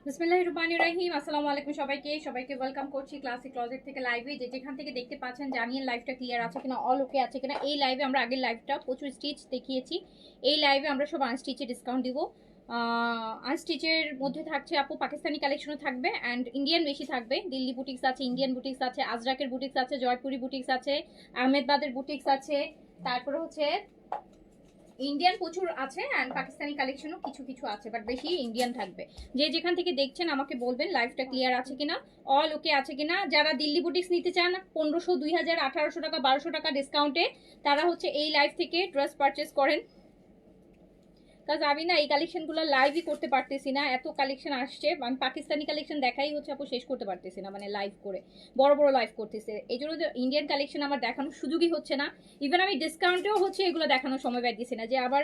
বিসমিল্লাহির রহমানির রহিম। আসসালামু আলাইকুম সবাইকে ওয়েলকাম করছি ক্লাসিক ক্লজেট থেকে লাইভে। যেখান থেকে দেখতে পাচ্ছেন জানিয়ে লাইভটা ক্লিয়ার আছে কিনা, অল ওকে আছে কিনা। এই লাইভে আমরা আগের লাইভটা প্রচুর স্টিচ দেখিয়েছি, এই লাইভে আমরা সব আনস্টিচে ডিসকাউন্ট দিব। আনস্টিচের মধ্যে থাকছে আপু পাকিস্তানি কালেকশনও থাকবে অ্যান্ড ইন্ডিয়ান বেশি থাকবে। দিল্লি বুটিক্স আছে, ইন্ডিয়ান বুটিক্স আছে, আজরাকের বুটিক্স আছে, জয়পুরি বুটিক্স আছে, আহমেদাবাদের বুটিক্স আছে, তারপরে হচ্ছে ইন্ডিয়ান প্রচুর আছে অ্যান্ড পাকিস্তানি কালেকশনও কিছু কিছু আছে, বাট বেশি ইন্ডিয়ান থাকবে। যে যেখান থেকে দেখছেন আমাকে বলবেন লাইভটা ক্লিয়ার আছে কিনা, অল ওকে আছে কিনা। যারা দিল্লি বুটিক্স নিতে চান 1500, 2000, 1800 টাকা, 1200 টাকা ডিসকাউন্টে, তারা হচ্ছে এই লাইভ থেকে ড্রেস পারচেস করেন। কাজ আমি না এই কালেকশনগুলো লাইভই করতে পারতেছি না, এত কালেকশন আসছে। আমি পাকিস্তানি কালেকশন দেখাই হচ্ছে আপু শেষ করতে পারতেছি না, মানে লাইভ করে বড় বড় লাইভ করতেছে, এই জন্য ইন্ডিয়ান কালেকশন আমার দেখানোর সুযোগই হচ্ছে না। ইভেন আমি ডিসকাউন্টেও হচ্ছে এগুলো দেখানোর সময় পাইতেছি না, যে আবার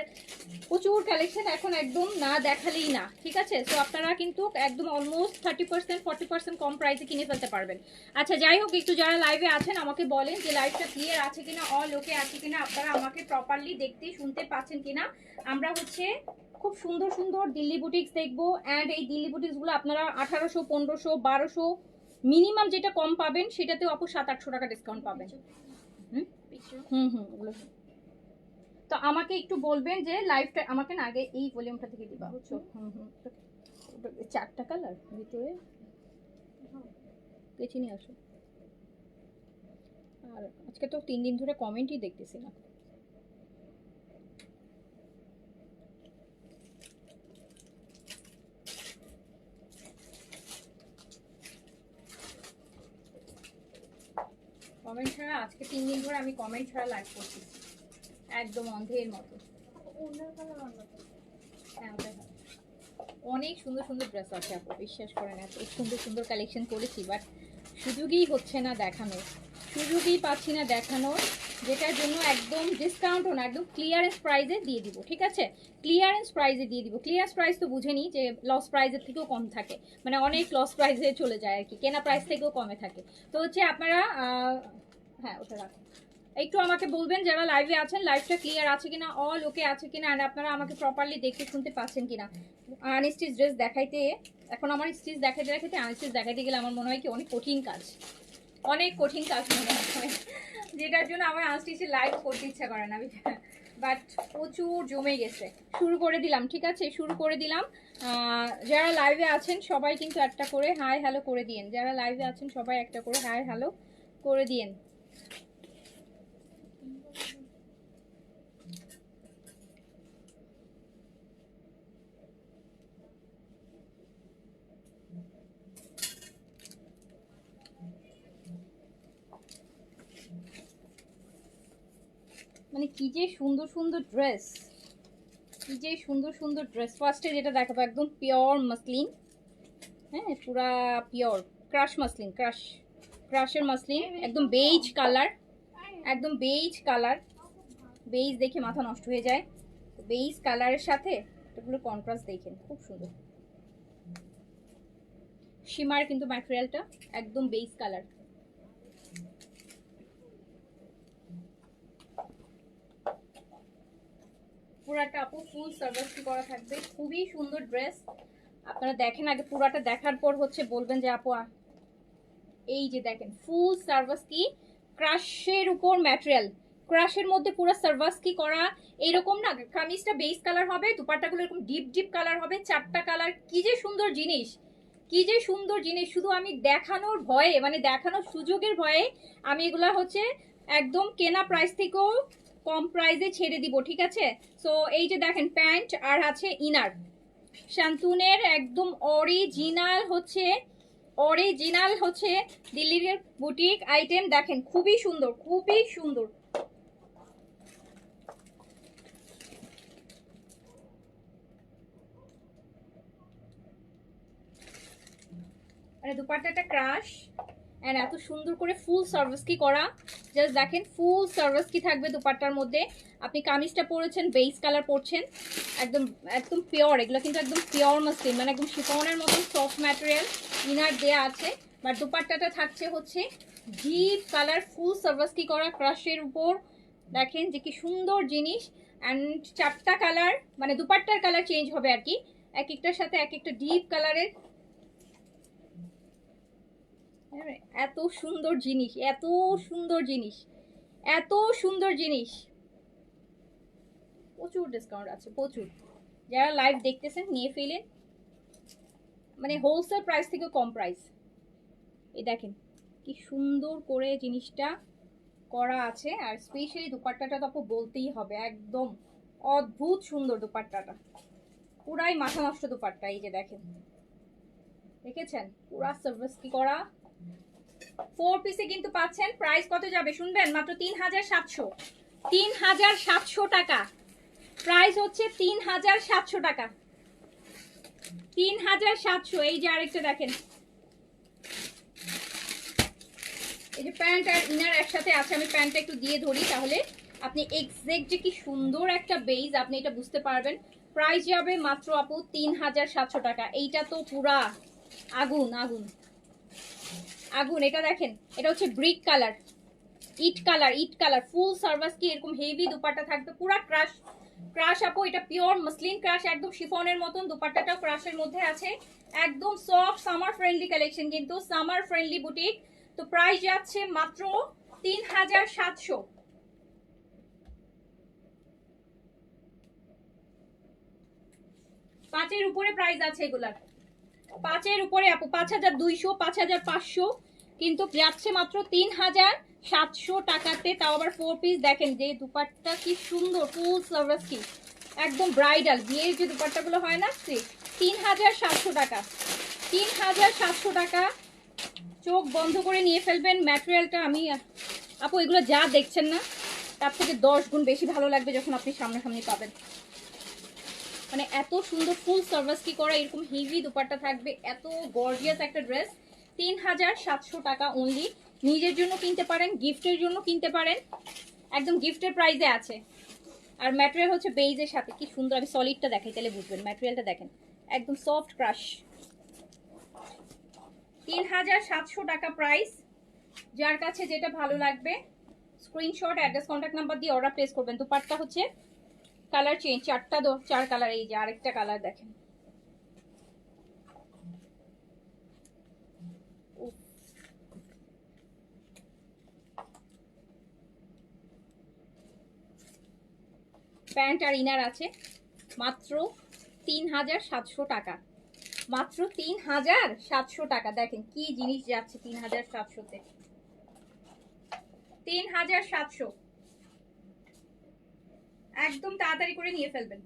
প্রচুর কালেকশন এখন একদম না দেখালেই না, ঠিক আছে। তো আপনারা কিন্তু একদম অলমোস্ট 30%, 40% কম প্রাইসে কিনে ফেলতে পারবেন। আচ্ছা যাই হোক, একটু যারা লাইভে আছেন আমাকে বলেন যে লাইভটা ক্লিয়ার আছে কিনা, অল ওকে আছে কিনা, আপনারা আমাকে প্রপারলি দেখতে শুনতে পাচ্ছেন কিনা। আমরা হচ্ছে খুব সুন্দর সুন্দর দিল্লি বুটিক্স দেখবো অ্যান্ড এই দিল্লি বুটিক্সগুলো আপনারা 1800, 1500, 1200 মিনিমাম যেটা কম পাবেন সেটাতেও আপু 700-800 টাকা ডিসকাউন্ট পাবেন। ওগুলো তো আমাকে একটু বলবেন যে লাইভটা আমাকে না আগে এই ভলিউমটা থেকে দিবা, বুঝছো। চারটা কালার ভিতরে কেচে নিয়ে আসো। আর আজকে তো 3 দিন ধরে কমেন্টই দেখতেছি না। কমেন্ট ছাড়া আজকে 3 দিন ধরে আমি কমেন্ট ছাড়া লাইভ করছি, একদম অন্ধের মতো। হ্যাঁ অনেক সুন্দর সুন্দর ড্রেস আছে আপু, বিশ্বাস করেন এত সুন্দর সুন্দর কালেকশন করেছি, বাট সুযোগই হচ্ছে না দেখানোর, সুযোগই পাচ্ছি না দেখানোর, যেটার জন্য একদম ডিসকাউন্টও না, একদম ক্লিয়ারেন্স প্রাইসে দিয়ে দিব, ঠিক আছে। ক্লিয়ারেন্স প্রাইসে দিয়ে দিব। ক্লিয়ারেন্স প্রাইস তো বুঝেনি যে লস প্রাইসের থেকেও কম থাকে, মানে অনেক লস প্রাইসে চলে যায় আর কি, কেনা প্রাইস থেকেও কমে থাকে। তো হচ্ছে আপনারা হ্যাঁ ওটা রাখুন। একটু আমাকে বলবেন যারা লাইভে আছেন লাইভটা ক্লিয়ার আছে কিনা, অল ওকে আছে কিনা, আর আপনারা আমাকে প্রপারলি দেখতে শুনতে পাচ্ছেন কিনা। আনস্টিচ ড্রেস দেখাইতে, এখন আমার স্টিচ দেখাইতে দেখাইতে আনস্টিচ দেখাইতে গেলে আমার মনে হয় কি অনেক কঠিন কাজ, অনেক কঠিন কাজ মনে হয়, যেটার জন্য আমার আনস্টিচে লাইভ করতে ইচ্ছা করে না, বাট প্রচুর জমে গেছে। শুরু করে দিলাম, ঠিক আছে, শুরু করে দিলাম। যারা লাইভে আছেন সবাই কিন্তু একটা করে হাই হ্যালো করে দিয়েন, যারা লাইভে আছেন সবাই একটা করে হাই হ্যালো করে দিয়েন। মানে কি যে সুন্দর সুন্দর ড্রেস, কি যে সুন্দর সুন্দর ড্রেস। ফার্স্টে যেটা দেখাবো একদম পিওর মাসলিন, হ্যাঁ পুরা পিওর ক্রাশ মাসলিন, ক্রাশের মাসলিন, একদম বেজ কালার, একদম বেজ কালার। বেজ দেখে মাথা নষ্ট হয়ে যায়, বেজ কালারের সাথে এগুলো কন্ট্রাস্ট দেখেন, খুব সুন্দর। শিমার কিন্তু ম্যাটেরিয়ালটা একদম বেজ কালার। পুরাটা আপু ফুল সার্ভিস করা থাকবে, খুবই সুন্দর ড্রেস। আপনারা দেখেন আগে পুরাটা, দেখার পর হচ্ছে বলবেন যে আপু এই যে দেখেন ফুল সার্ভিস কি ক্রাশের উপর ম্যাটেরিয়াল, ক্রাশের মধ্যে পুরো সার্ভিস কি করা এইরকম না। কামিজটা বেস কালার হবে, দুপাট্টাগুলো এরকম ডিপ ডিপ কালার হবে, 4টা কালার। কি যে সুন্দর জিনিস, কি যে সুন্দর জিনিস, শুধু আমি দেখানোর ভয়ে, মানে দেখানোর সুযোগের ভয়ে আমি এগুলা হচ্ছে একদম কেনা প্রাইস থেকেও কম প্রাইসে ছেড়ে দিব, ঠিক আছে। সো এই যে দেখেন প্যান্ট আর আছে ইনার, শান্তুনের একদম অরিজিনাল হচ্ছে দিল্লির বুটিক আইটেম। দেখেন খুবই সুন্দর, খুবই সুন্দর। মানে দুপাট্টাটা ক্রাশ এন্ড এত সুন্দর করে ফুল সার্ভিস কি করা, জাস্ট দেখেন ফুল সার্ভিস কি থাকবে দুপাট্টার মধ্যে। আপনি কামিজটা পরেছেন বেস কালার পরছেন, একদম একদম পিওর, এগুলো কিন্তু একদম পিওর মাসলিন, মানে একদম শিফনের মতন সফট ম্যাটেরিয়াল ইনার দেয়া আছে। বাট দুপাট্টাটা থাকছে হচ্ছে ডিপ কালার, ফুল সার্ভিস কি করা ক্রাশের উপর। দেখেন যে কি সুন্দর জিনিস অ্যান্ড 4টা কালার, মানে দুপাট্টার কালার চেঞ্জ হবে আর কি, এক একটার সাথে এক একটা ডিপ কালারের এত সুন্দর জিনিস, এত সুন্দর জিনিস, এত সুন্দর জিনিস। প্রচুর ডিসকাউন্ট আছে, প্রচুর। যারা লাইভ দেখতেছেন নিয়ে ফেলেন, মানে হোলসেল প্রাইস থেকে কম প্রাইস। এই দেখেন কি সুন্দর করে জিনিসটা করা আছে। আর স্পেশালি দুপাট্টাটা তো আপু বলতেই হবে, একদম অদ্ভুত সুন্দর দুপাট্টাটা, পুরাই মাথা নষ্ট দুপাট্টা। এই যে দেখেন, দেখেছেন পুরা সার্ভিস কি করা। 4 পিসে কিন্তু পাচ্ছেন। প্রাইস কত যাবে শুনবেন? মাত্র 3700, 3700 টাকা প্রাইস হচ্ছে। 3700 টাকা, 3700। এই যে আরেকটা দেখেন, এই যে প্যান্ট আর ইনার একসাথে আছে। আমি প্যান্টটা একটু দিয়ে ধরি, তাহলে আপনি এক্সাক্ট যে কি সুন্দর একটা বেজ আপনি এটা বুঝতে পারবেন। প্রাইস যাবে মাত্র আপু 3700 টাকা। এইটা তো পুরা আগুন আগুন আগুন। এটা দেখেন, এটা হচ্ছে ব্রিক কালার, ইট কালার, ইট কালার। ফুল সার্ভিস কি এরকম হেভি দুপাট্টা থাকবে, পুরা ক্রাশ ক্রাশ আপু। এটা পিওর মসলিন ক্রাশ, একদম শিফনের মতন। দুপাট্টাটাও ক্রাশের মধ্যে আছে, একদম সফট সামার ফ্রেন্ডলি কালেকশন, কিন্তু সামার ফ্রেন্ডলি বুটিক। তো প্রাইস যাচ্ছে মাত্র 3700। পাঁচের উপরে প্রাইস আছে এগুলার, 5-এর উপরে আপু। 5200, 5500, কিন্তু যাচ্ছে মাত্র 3700 টাকাতে, তাও আবার 4 পিস। দেখেন যে দুপাট্টা কি সুন্দর, ফুল সার্ভিস কি একদম ব্রাইডাল বিয়ের যে দুপাট্টাগুলো হয় না, 3700 টাকা, 3700 টাকা। চোখ বন্ধ করে নিয়ে ফেলবেন। ম্যাটেরিয়ালটা আমি আপু এগুলো যা দেখছেন না তার থেকে 10 গুণ বেশি ভালো লাগবে যখন আপনি সামনাসামনি পাবেন। মানে এত সুন্দর ফুল সার্ভিস কি করা, এরকম হেভি দুপাট্টা থাকবে, এত গর্জিয়াস একটা ড্রেস। 3700 টাকা অনলি। নিজের জন্য কিনতে পারেন, গিফটের জন্য কিনতে পারেন, একদম গিফটের প্রাইসে আছে। আর ম্যাটেরিয়াল হচ্ছে বেইজের সাথে, কি সুন্দর। আমি সলিডটা দেখাই তাহলে বুঝবেন। ম্যাটেরিয়ালটা দেখেন, একদম সফট ক্রাশ। 3700 টাকা প্রাইস। যার কাছে যেটা ভালো লাগবে স্ক্রিনশট, অ্যাড্রেস, কন্ট্যাক্ট নাম্বার দিয়ে অর্ডার প্লেস করবেন। দুপাট্টা হচ্ছে কালার চেঞ্জ, 4 কালার। এই যে আরেকটা কালার দেখেন, প্যান্ট আর ইনার আছে মাত্র 3700 টাকা, মাত্র 3700 টাকা। দেখেন কি জিনিস যাচ্ছে 3700-তে, 3700। একদম তাড়াতাড়ি করে নিয়ে ফেলবেন।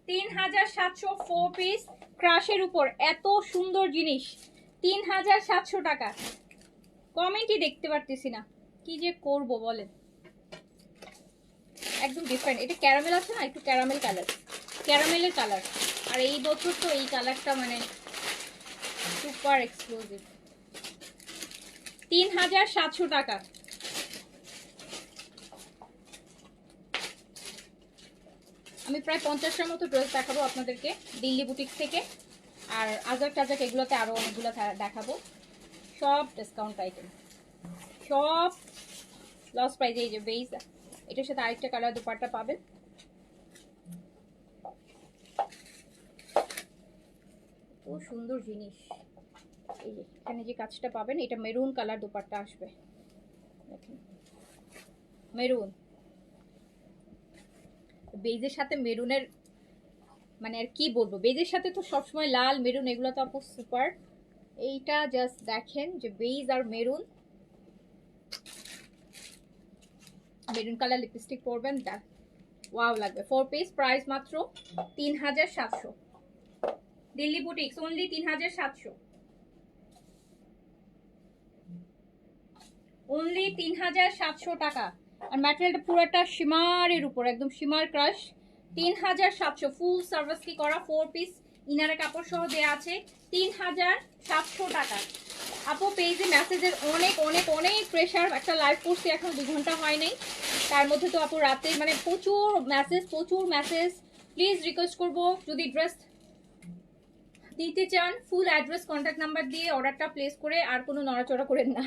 3700 4 পিস ক্রাশের উপর এত সুন্দর জিনিস, 3700 টাকা। কমেন্টই দেখতে পারতেছি না, কি যে করব বলেন। একদম ডিফারেন্ট। এটা ক্যারামেল আছে না, একটু ক্যারামেল কালার, ক্যারামেলের কালার। আর এই বছর তো এই কালারটা মানে সুপার এক্সক্লুসিভ। 3700 টাকা। আমি প্রায় 50টার মতো ড্রেস দেখাবো আপনাদেরকে দিল্লি বুটিক থেকে। আর আজাক টাজাক এগুলোতে আরো অনেকগুলো দেখাবো। সব ডিসকাউন্ট আইটেম, সব লস প্রাইজে। এই যে বেইজ, এটার সাথে আরেকটা কালার দুপাট্টা পাবেন। ও সুন্দর জিনিস। এই যে এখানে যে কাজটা পাবেন, এটা মেরুন কালার দুপাট্টা আসবে, দেখেন মেরুন। বেজের সাথে মেরুনের মানে আর কি বলবো, বেজের সাথে তো সবসময় লাল মেরুন এগুলো তো আপু সুপার। এইটা জাস্ট দেখেন যে বেজ আর মেরুন, মেরুন কালার লিপস্টিক পরবেন, ওয়াও লাগবে। 4 পিস প্রাইস মাত্র 3700। দিল্লি বুটিক্স অনলি 3700, অনলি 3700 টাকা। আর ম্যাটেরিয়ালটা পুরোটা শিমারের উপর, একদম শিমার ক্রাশ। 3700 ফুল সার্ভিস কি করা 4 পিস ইনারে কাপড় সহ দেয়া আছে। 3700 টাকা। আপু পেজে মেসেজের অনেক অনেক অনেক প্রেশার। একটা লাইভ করছি এখন 2 ঘন্টা হয় নাই, তার মধ্যে তো আপু রাতে মানে প্রচুর মেসেজ, প্রচুর মেসেজ। প্লিজ রিকোয়েস্ট করবো যদি ড্রেস দিতে চান ফুল অ্যাড্রেস কন্ট্যাক্ট নাম্বার দিয়ে অর্ডারটা প্লেস করে আর কোনো নড়াচড়া করেন না।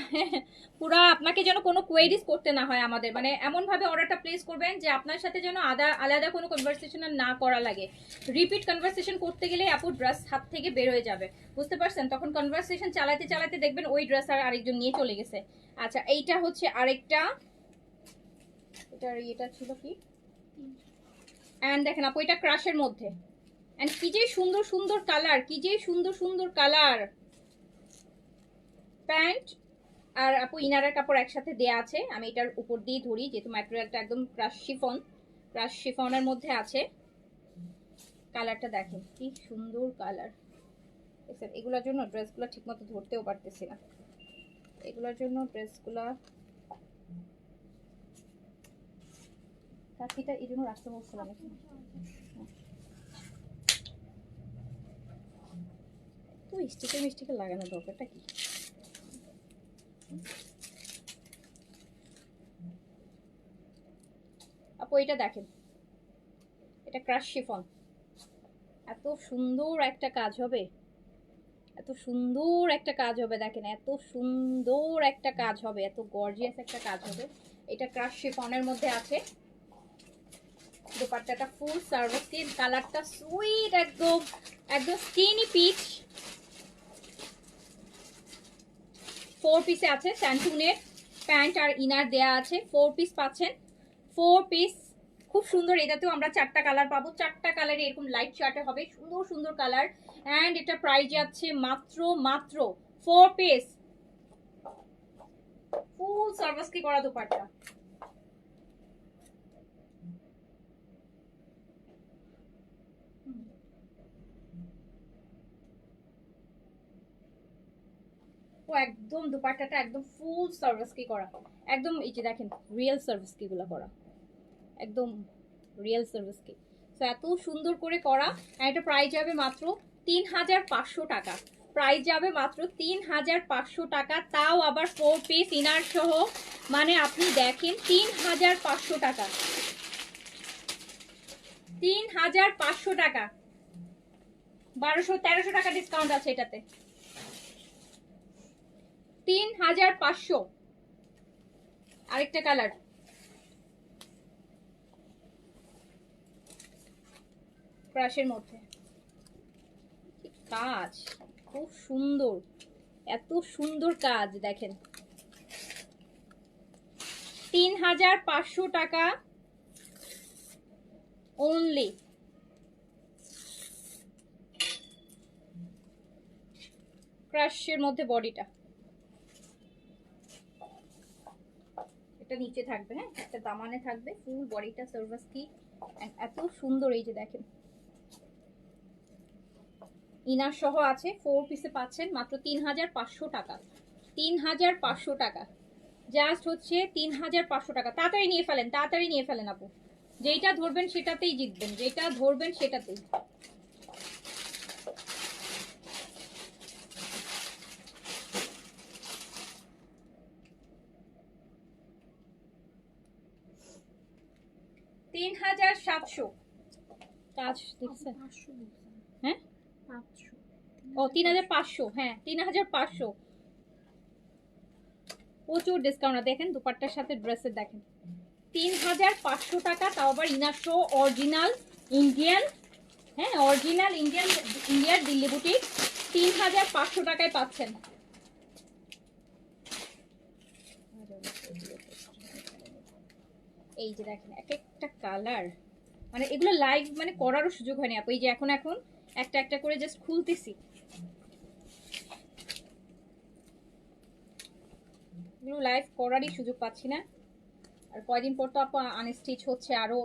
পুরো আপনাকে যেন কোনো কোয়েরিজ করতে না হয় আমাদের, মানে এমনভাবে অর্ডারটা প্লেস করবেন যে আপনার সাথে যেন আলাদা কোনো কনভারসেশন না করা লাগে। রিপিট কনভারসেশন করতে গেলে আপু ড্রেস হাত থেকে বের হয়ে যাবে, বুঝতে পারছেন? তখন কনভারসেশন চালাতে চালাতে দেখবেন ওই ড্রেস আর আরেকজন নিয়ে চলে গেছে। আচ্ছা এইটা হচ্ছে আরেকটা, এটা ছিল কি, অ্যান্ড দেখেন আপু এটা ক্রাশের মধ্যে, এন্ড কি যে সুন্দর সুন্দর কালার, কি যে সুন্দর সুন্দর কালার। প্যান্ট আর আপু ইনারের কাপড় একসাথে দেয়া আছে, আমি এটার উপর দিয়ে ধরি যেহেতু ম্যাটেরিয়ালটা একদম ক্রাশ শিফনের মধ্যে আছে। কালারটা দেখেন কি সুন্দর কালার। এগুলোর জন্য ড্রেসগুলো ঠিকমতো ধরতেও পারতেছি না, এগুলোর জন্য ড্রেসগুলা কাকিটা এই জন্য রাখতে বলছিলাম। তো স্টিকার লাগানো দরকারটা কি? আপু এটা দেখেন, এটা ক্রাশ শিফন, এত সুন্দর একটা কাজ হবে, এত সুন্দর একটা কাজ হবে, দেখেন এত সুন্দর একটা কাজ হবে, এত গর্জিয়াস একটা কাজ হবে। এটা ক্রাশ শিফনের মধ্যে আছে। দোপাট্টাটা ফুল সার্ভিস, কালারটা সুইট, একদম একদম স্কিনি পিচ। 4 পিসে আছে, স্যান্টুনের প্যান্ট আর ইনার দেয়া আছে। 4 পিস পাচ্ছেন, 4 পিস খুব সুন্দর। এটাতেও আমরা 4টা কালার পাবো, 4টা কালারে এরকম লাইট চার্টে হবে, সুন্দর সুন্দর কালার। অ্যান্ড এটা প্রাইস যাচ্ছে মাত্র 4 পিস ফুল সার্ভিস কি করা দোপাট্টা। একদম দুপাট্টাটা একদম ফুল সার্ভিস কি করা, একদম এই যে দেখেন রিয়েল সার্ভিস কি গুলো করা, একদম রিয়েল সার্ভিস কি। তো এত সুন্দর করে করা। আর এটা প্রাইস যাবে মাত্র 3500 টাকা, প্রাইস যাবে মাত্র 3500 টাকা, তাও আবার 4 পিস ইনার সহ। মানে আপনি দেখেন 3500 টাকা, 3500 টাকা, 1200-1300 টাকা ডিসকাউন্ট আছে এটাতে। 3500। আরেকটা কালার, ক্রাশের মধ্যে কাজ খুব সুন্দর, এত সুন্দর কাজ দেখেন। 3500 টাকা অনলি। ক্রাশের মধ্যে বডিটা, এটা নিচে থাকবে, হ্যাঁ একটা দামানে থাকবে, ফুল বডিটা সার্ভিস কি এত সুন্দর। এই যে দেখেন ইনার সহ আছে, 4 পিসে পাচ্ছেন মাত্র 3500 টাকা, 3500 টাকা, জাস্ট হচ্ছে 3500 টাকা। তাড়াতাড়ি নিয়ে ফেলেন, তাড়াতাড়ি নিয়ে ফেলেন আপু, যেটা ধরবেন সেটাতেই জিতবেন, যেটা ধরবেন সেটাতেই। $3700 কাজ দেখছেন? হ্যাঁ 500, ও 3500, হ্যাঁ 3500। প্রচুর ডিসকাউন্ট। দেখেন দুপাট্টার সাথে ড্রেসের দেখেন 3500 টাকা, তাও আবার ইনার শো অরিজিনাল ইন্ডিয়ান, হ্যাঁ অরিজিনাল ইন্ডিয়ার দিল্লি বুটিক। 3500 টাকায় পাচ্ছেন। এই যে দেখেন এক একটা কালার, মানে এগুলো লাইভ মানে করারও সুযোগ হয়নি আপু। এই যে এখন একটা একটা করে জাস্ট খুলতেছি, এগুলো লাইভ করারই সুযোগ পাচ্ছি না। আর কয়দিন পর তো আপু আনস্টিচ হচ্ছে, আরো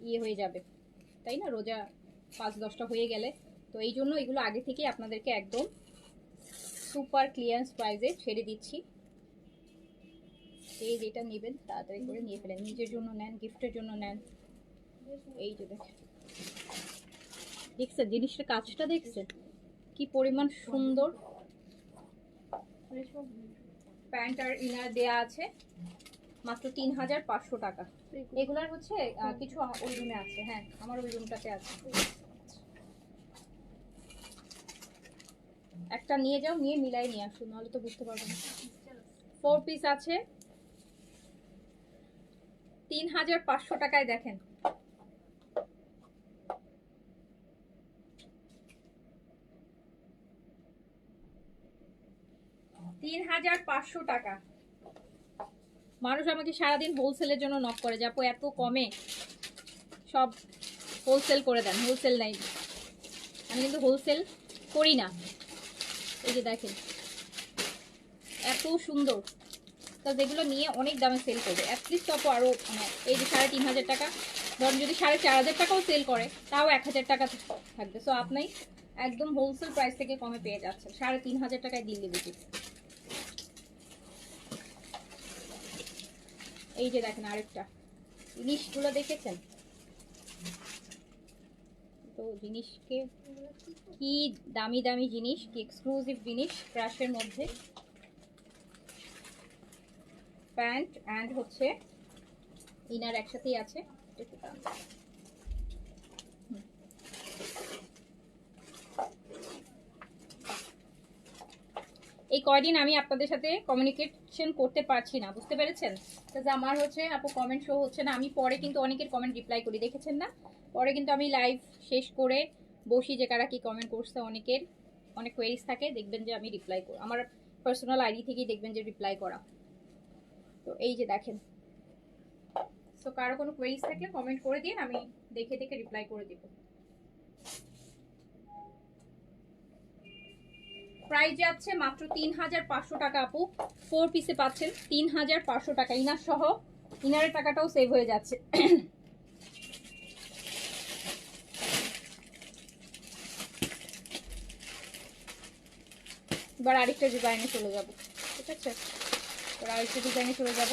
ইয়ে হয়ে যাবে তাই না, রোজা 5-10টা হয়ে গেলে। তো এই জন্য এগুলো আগে থেকে আপনাদেরকে একদম সুপার ক্লিয়ারেন্স প্রাইসে ছেড়ে দিচ্ছি। এই যেটা নেবেন তাড়াতাড়ি করে নিয়ে ফেলেন, নিজের জন্য নেন, গিফটের জন্য নেন। এই যে দেখছেন জিনিসটা, কাজটা দেখছেন কি পরিমাণ সুন্দর। প্যান্ট আর ইনার দেয়া আছে মাত্র 3500 টাকা। এগুলার হচ্ছে কিছু ওই রুমে আছে, হ্যাঁ আমার ওই রুমটাতে আছে। একটা নিয়ে যাও, নিয়ে মিলাই নিয়ে আসো, নাহলে তো বুঝতে পারবো না। 4 পিস আছে 3500 টাকায়। দেখেন টাকা। মানুষ আমাকে সারাদিন হোলসেলের জন্য নক করে, যে আপু এত কমে সব হোলসেল করে দেন। হোলসেল নাই, আমি কিন্তু হোলসেল করি না। এই যে দেখেন এত সুন্দর, তো যেগুলো নিয়ে অনেক দামে সেল করবে। অ্যাটলিস্ট আপু আরও মানে এই যে 3500 টাকা, ধরুন যদি 4500 টাকাও সেল করে তাও 1000 টাকা থাকবে। সো আপনি একদম হোলসেল প্রাইস থেকে কমে পেয়ে যাচ্ছেন 3500 টাকায় দিল্লি বুটিক। এই যে দেখেন আরেকটা জিনিসগুলো দেখেছেন তো, জিনিসকে কি দামি দামি জিনিস, কি এক্সক্লুসিভ জিনিস। ক্রাশের মধ্যে প্যান্ট অ্যান্ড হচ্ছে ইনার একসাথেই আছে। এই কয়দিন আমি আপনাদের সাথে কমিউনিকেশন করতে পারছি না, বুঝতে পেরেছেন? যে আমার হচ্ছে আপু কমেন্ট শো হচ্ছে না। আমি পরে কিন্তু অনেকের কমেন্ট রিপ্লাই করি, দেখেছেন না? পরে কিন্তু আমি লাইভ শেষ করে বসি, যে কারা কি কমেন্ট করছে, অনেকের অনেক কোয়েরিজ থাকে, দেখবেন যে আমি রিপ্লাই করি আমার পার্সোনাল আইডি থেকেই, দেখবেন যে রিপ্লাই করা। তো এই যে দেখেন, সো কারো কোনো কোয়েরিজ থাকলে কমেন্ট করে দিন, আমি দেখে দেখে রিপ্লাই করে দিব। প্রাইস যাচ্ছে মাত্র 3500 টাকা আপু। 4 পিসে পাচ্ছেন 3500 টাকা, ইনার সহ। ইনারের টাকাটাও সেভ হয়ে যাচ্ছে। এবার আরেকটা ডিজাইনে চলে যাব, ঠিক আছে? এবার আরেকটা ডিজাইনে চলে যাব।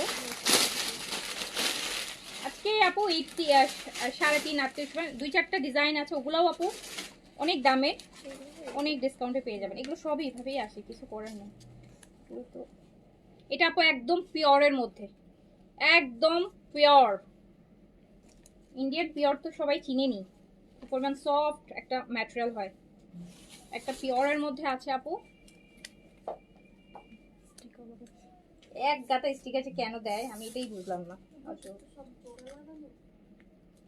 আজকে আপু 3.5 2-4টা ডিজাইন আছে, ওগুলাও আপু অনেক দামে অনেক ডিসকাউন্টে পেয়ে যাবেন। এগুলো সবই এইভাবেই আসে, কিছু করার নেই। তো এটা আপু একদম পিওরের মধ্যে, একদম পিওর ইন্ডিয়ান পিওর তো সবাই চিনেনি, পরিমাণ সফট একটা ম্যাটেরিয়াল হয়। একটা পিওরের মধ্যে আছে আপু। এক গাতা স্টিক আছে কেন দেয় আমি এটাই বুঝলাম না।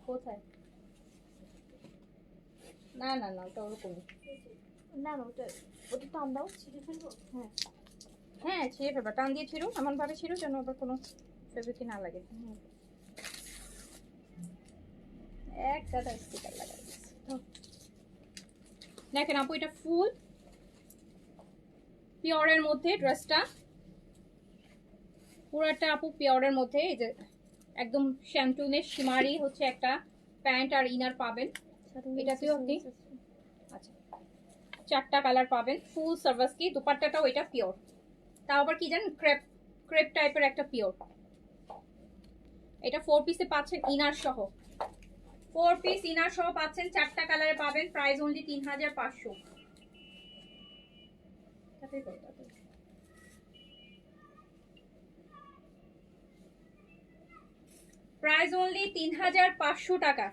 কোথায়? না না না, ওটা ওরকমই না, না ওটা ওটা টান দাও, ছিঁড়ে ফেলবো। হ্যাঁ হ্যাঁ, ছিঁড়ে ফেলবা, টান দিয়ে ছিঁড়ো, এমনভাবে ছিঁড়ো যেন আবার কোনো ফেব্রিক না লাগে। এক গাদা স্টিকার লাগাই দেখেন আপু, এটা ফুল পিওরের মধ্যে ড্রেসটা, পুরোটা আপু পিওরের মধ্যে। এই যে একদম শ্যান্টুনের শিমারি হচ্ছে একটা প্যান্ট আর ইনার পাবেন। এটাতেও আপনি আচ্ছা 4টা কালার পাবেন। ফুল সার্ভাস কি, দুপাট্টাটাও এটা পিওর, তাও আবার কি জানেন, ক্রেপ ক্রেপ টাইপের একটা পিওর। এটা 4 পিসে পাচ্ছেন ইনার সহ, 4 পিস ইনার সহ পাচ্ছেন, 4টা কালারে পাবেন। Price only 3500। প্রাইস অনলি 3500 টাকা।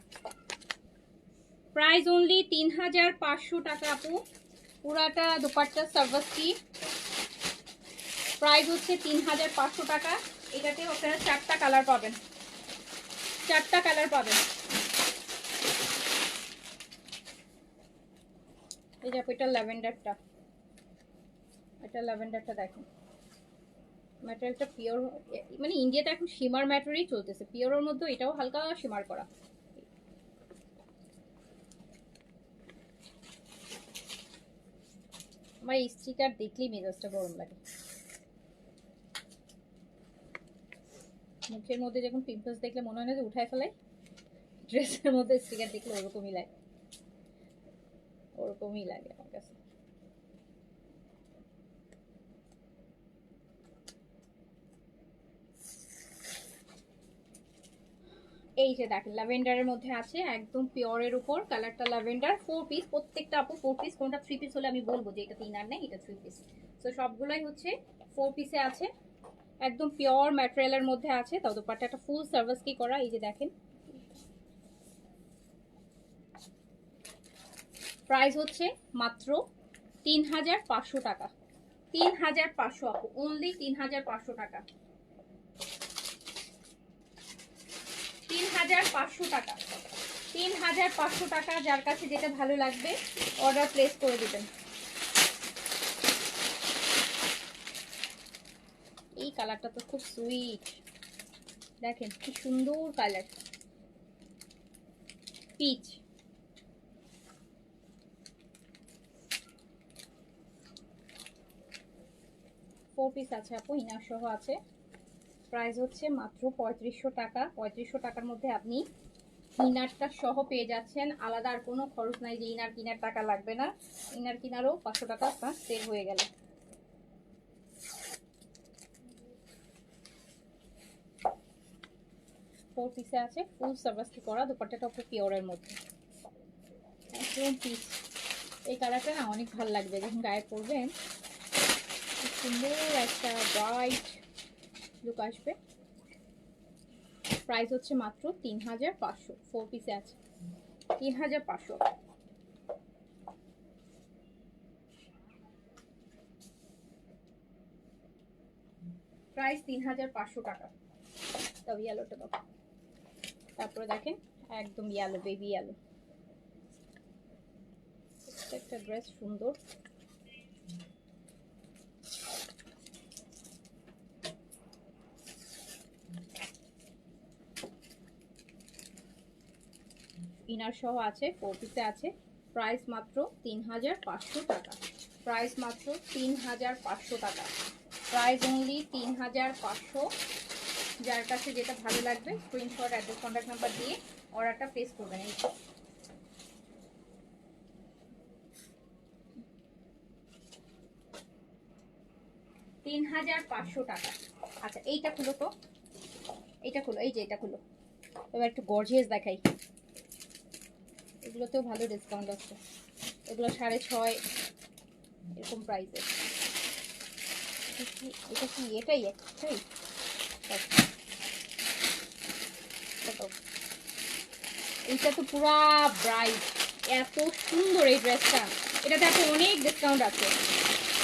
প্রাইস অনলি 3500 টাকা আপু। পুরাটা দুপাট্টা সার্ভাস কি, প্রাইস হচ্ছে 3500 টাকা। এটাতে আপনারা 4টা কালার পাবেন, 4টা কালার পাবেন। এই যে এটা ল্যাভেন্ডারটা, এটা ল্যাভেন্ডারটা দেখেন, ম্যাটেরিয়ালটা পিওর। মানে ইন্ডিয়াতে এখন শিমার ম্যাটেরিয়ালই চলতেছে, পিওরের মধ্যে এটাও হালকা শিমার করা। আমার এই স্টিকার দেখলেই মেজাজটা গরম লাগে। মুখের মধ্যে যখন পিম্পলস দেখলে মনে হয় না যে উঠায় ফেলাই, ড্রেসের মধ্যে স্টিকার দেখলে ওরকমই লাগে, ওরকমই লাগে আমার কাছে। এই যে দেখেন ল্যাভেন্ডারের মধ্যে আছে, একদম পিওরের উপর, কালারটা ল্যাভেন্ডার। 4 পিস, প্রত্যেকটা আপু 4 পিস। কোনটা 3 পিস হলে আমি বলবো যে এটা 3 আর নেই, এটা 3 পিস। তো সবগুলোই হচ্ছে 4 পিসে আছে, একদম পিওর ম্যাটেরিয়ালের মধ্যে আছে। তাও দুপাট্টাটা ফুল সার্ভিস কি করা। এই যে দেখেন, প্রাইস হচ্ছে মাত্র ৩,৫০০ টাকা, ৩,৫০০ আপু, অনলি ৩,৫০০ টাকা, ৩,৫০০ টাকা, ৩,৫০০ টাকা। যার কাছে যেটা ভালো লাগবে অর্ডার প্লেস করে দিবেন। এই কালারটা তো খুব সুইট, দেখেন কি সুন্দর কালার, পিচ। ফোর পিস আছে আপু, ইনার সহ আছে। প্রাইস হচ্ছে মাত্র ৩৫০০ টাকা। ৩৫০০ টাকার মধ্যে আপনি ইনারটা সহ পেয়ে যাচ্ছেন। আলাদা আর কোনো খরচ নাই যে ইনার কিনার টাকা লাগবে না। ইনার কিনারও ৫০০ টাকা আপনার সেভ হয়ে গেল। ফোর পিসে আছে, ফুল সার্ভাসটি করা, দুপাট্টাটা খুব পিওরের মধ্যে একদম পিস। এই কালারটা না অনেক ভালো লাগবে যখন গায়ে পরবেন, খুব সুন্দর একটা ব্রাইট লুক আসবে। প্রাইস হচ্ছে মাত্র ৩,৫০০। ফোর পিসে আছে ৩,৫০০। প্রাইস ৩,৫০০ টাকা। তবে ইয়েলোটা দাও। তারপরে দেখেন একদম ইয়েলো, বেবি ইয়েলো একটা ড্রেস, সুন্দর। ইনার সহ আছে, ফোর পিসে আছে। প্রাইস মাত্র ৩,৫০০ টাকা। প্রাইস মাত্র ৩,৫০০ টাকা। Price only ৩,৫০০। যার কাছে যেটা ভালো লাগবে স্ক্রিনশট, অ্যাড্রেস, কন্ট্যাক্ট নাম্বার দিয়ে অর্ডারটা প্লেস করবেন। এই ৩,৫০০ টাকা। আচ্ছা এইটা খুলো তো, এইটা খুলো, এই যে এটা খুলো। এবার একটু গর্জিয়াস দেখাই। এগুলোতেও ভালো ডিসকাউন্ট আছে, এগুলো 6.5 এরকম প্রাইসে। এটা কি এটাই একটাই? এইটা তো পুরা ব্রাইট, এত সুন্দর এই ড্রেসটা। এটাতে এত অনেক ডিসকাউন্ট আছে।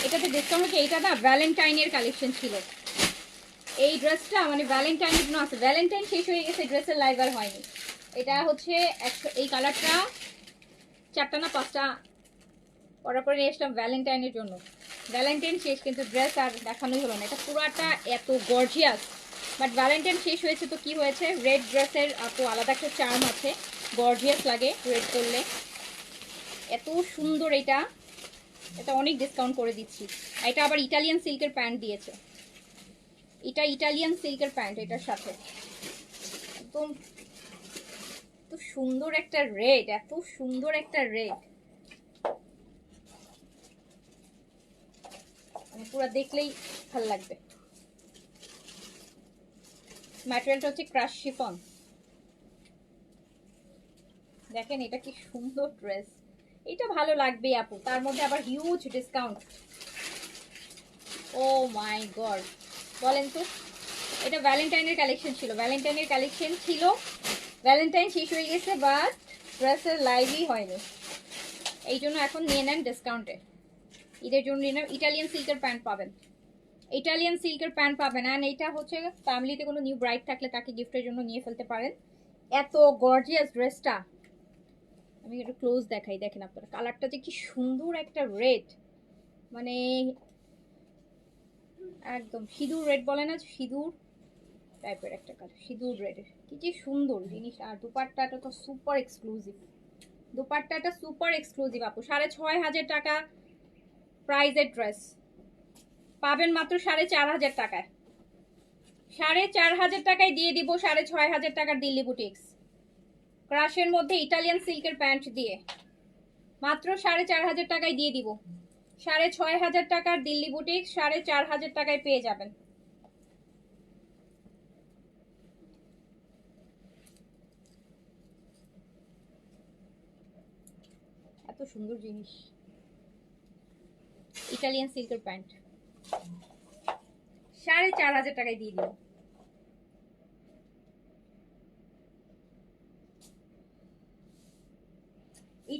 এটাতে ডিসকাউন্ট হচ্ছে, এইটা না ভ্যালেন্টাইনের কালেকশন ছিল। এই ড্রেসটা মানে ভ্যালেন্টাইনের জন্য আছে, ভ্যালেন্টাইন শেষ হয়ে গেছে, ড্রেসের লাইভ আর হয়নি। এটা হচ্ছে এই কালারটা 4টা না 5টা অর্ডার করে নিয়ে আসলাম ভ্যালেন্টাইনের জন্য। ভ্যালেন্টাইন শেষ, কিন্তু ড্রেস আর দেখানোই হলো না। এটা পুরাটা এত গর্জিয়াস, বাট ভ্যালেন্টাইন শেষ হয়েছে তো কি হয়েছে, রেড ড্রেসের তো আলাদা একটা চার্ম আছে, গর্জিয়াস লাগে রেড করলে। এত সুন্দর এটা, এটা অনেক ডিসকাউন্ট করে দিচ্ছি। এটা আবার ইটালিয়ান সিল্কের প্যান্ট দিয়েছে, এটা ইটালিয়ান সিল্কের প্যান্ট এটার সাথে। একদম এত সুন্দর একটা রেড, এত সুন্দর একটা রেড, মানে পুরো দেখলেই ভালো লাগবে। ম্যাটেরিয়ালটা হচ্ছে ক্রাশ শিফন। দেখেন এটা কি সুন্দর ড্রেস, এটা ভালো লাগবে আপু। তার মধ্যে আবার হিউজ ডিসকাউন্ট। ও মাই গড, বলেন তো। এটা ভ্যালেন্টাইনের কালেকশন ছিল, ভ্যালেন্টাইনের কালেকশন ছিল, ভ্যালেন্টাইন শেষ হয়ে গেছে, বাট ড্রেসের লাইভই হয়নি। এই জন্য এখন নিয়ে নেন ডিসকাউন্টে, ঈদের জন্য নিয়ে নেন। ইটালিয়ান সিল্কের প্যান্ট পাবেন, ইটালিয়ান সিল্কের প্যান্ট পাবেন। অ্যান্ড এইটা হচ্ছে ফ্যামিলিতে কোনো নিউ ব্রাইড থাকলে তাকে গিফটের জন্য নিয়ে ফেলতে পারেন। এত গর্জিয়াস ড্রেসটা, আমি একটু ক্লোজ দেখাই, দেখেন আপনারা কালারটা যে কি সুন্দর একটা রেড, মানে একদম সিঁদুর রেড বলে না, সিঁদুর টাইপের একটা কালার, সিঁদুর রেডের কি যে সুন্দর জিনিস। আর দুপাট্টাটা তো সুপার এক্সক্লুসিভ, দুপাট্টাটা সুপার এক্সক্লুসিভ আপু। 6,500 টাকা প্রাইজের ড্রেস পাবেন মাত্র 4,500 টাকায়। 4,500 টাকায় দিয়ে দিব 6,500 টাকার দিল্লি বুটিক্স ক্রাশের মধ্যে ইটালিয়ান সিল্কের প্যান্ট দিয়ে মাত্র 4,500 টাকায় দিয়ে দিব। 6,500 টাকার দিল্লি বুটিক্স 4,500 টাকায় পেয়ে যাবেন। এত সুন্দর জিনিস, ইটালিয়ান সিল্কের প্যান্ট 4,500 টাকায় দিয়ে দিব।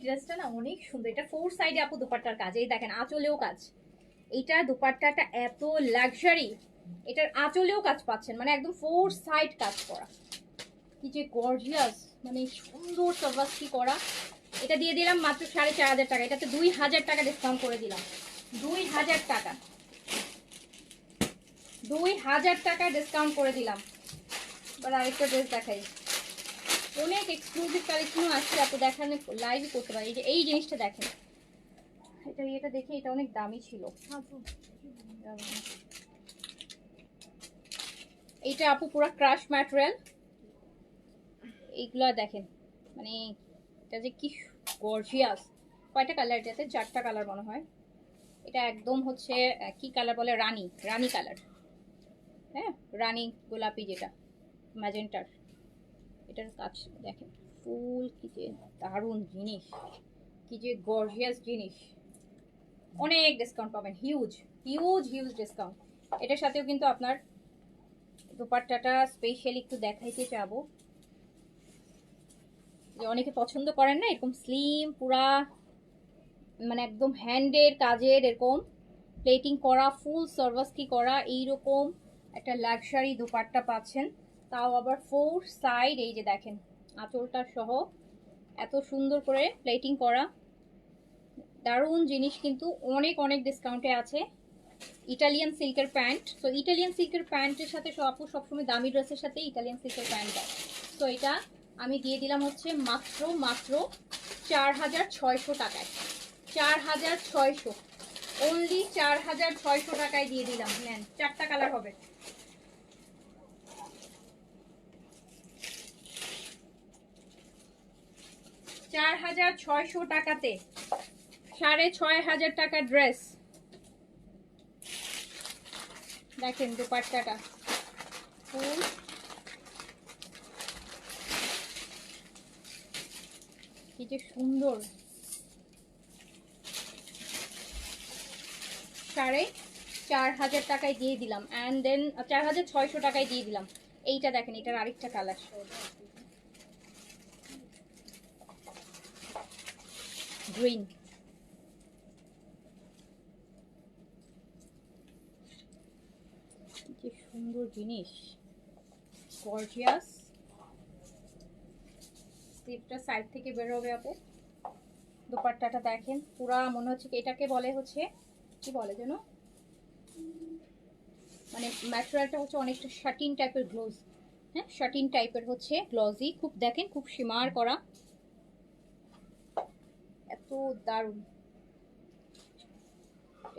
ড্রেসটা না অনেক সুন্দর। এটা 4 সাইডে আপু দোপাট্টার কাজ, এই দেখেন আঁচলেও কাজ। এইটা দোপাট্টাটা এত লাক্সারি, এটার আঁচলেও কাজ পাচ্ছেন, মানে একদম 4 সাইড কাজ করা। কি যে গর্জিয়াস, মানে সুন্দর সবাস্তি করা। এটা দিয়ে দিলাম মাত্র 4500 টাকা। এটাতে 2000 টাকা ডিসকাউন্ট করে দিলাম। 2000 টাকা, 2000 টাকা ডিসকাউন্ট করে দিলাম। এবার আরেকটা ড্রেস দেখাই। অনেক এক্সক্লুসিভ কালেকশনও আসছে, আপনি দেখানো লাইভ করতে পারি। এই জিনিসটা দেখেন, এটা দেখে এটা অনেক দামি ছিল। এইটা আপু পুরো ক্রাশ ম্যাটেরিয়াল। এইগুলা দেখেন, মানে এটা যে কি গর্জিয়াস। কয়টা কালার এটাতে? 4টা কালার মনে হয়। এটা একদম হচ্ছে কি কালার বলে, রানী কালার। হ্যাঁ, রানী গোলাপি, যেটা ম্যাজেন্টার। এটার কাজ দেখেন, ফুল কি যে দারুণ জিনিস, কি যে গর্জিয়াস জিনিস। অনেক ডিসকাউন্ট পাবেন, হিউজ হিউজ হিউজ ডিসকাউন্ট। এটার সাথেও কিন্তু আপনার দোপাট্টাটা স্পেশালি একটু দেখাইতে চাবো, যে অনেকে পছন্দ করেন না এরকম স্লিম পুরা, মানে একদম হ্যান্ডের কাজের এরকম প্লেটিং করা, ফুল সার্ভাসকি করা, এইরকম একটা লাক্সারি দোপাট্টা পাচ্ছেন। তাও আবার 4 সাইড, এই যে দেখেন আঁচলটা সহ এত সুন্দর করে প্লেটিং করা, দারুণ জিনিস। কিন্তু অনেক অনেক ডিসকাউন্টে আছে। ইটালিয়ান সিল্কের প্যান্ট। তো ইটালিয়ান সিল্কের প্যান্টের সাথে আপু সবসময় দামি ড্রেসের সাথে ইটালিয়ান সিল্কের প্যান্ট দেয়। তো এটা আমি দিয়ে দিলাম হচ্ছে মাত্র 4600 টাকায়। 4600, অনলি 4600 টাকায় দিয়ে দিলাম। নেন, 4টা কালার হবে। $4600 টাকাতে 6500 টাকার ড্রেস। দেখেন দোপাট্টাটা ফুল, কি যে সুন্দর। 4500 টাকায় দিয়ে দিলাম। অ্যান্ড দেন 4600 টাকায় দিয়ে দিলাম। এইটা দেখেন, এটার আরেকটা কালার গ্রিন। কি সুন্দর জিনিস, গর্জিয়াস। স্লিপটা সাইড থেকে বের হবে আপু। দোপাট্টাটা দেখেন, পুরা মনে হচ্ছে এটাকে বলে হচ্ছে কি বলে যেন, মানে ম্যাটেরিয়ালটা হচ্ছে অনেকটা শাটিন টাইপের গ্লোজ। হ্যাঁ, শাটিন টাইপের হচ্ছে গ্লজি, খুব দেখেন খুব শিমার করা, এত দারুণ।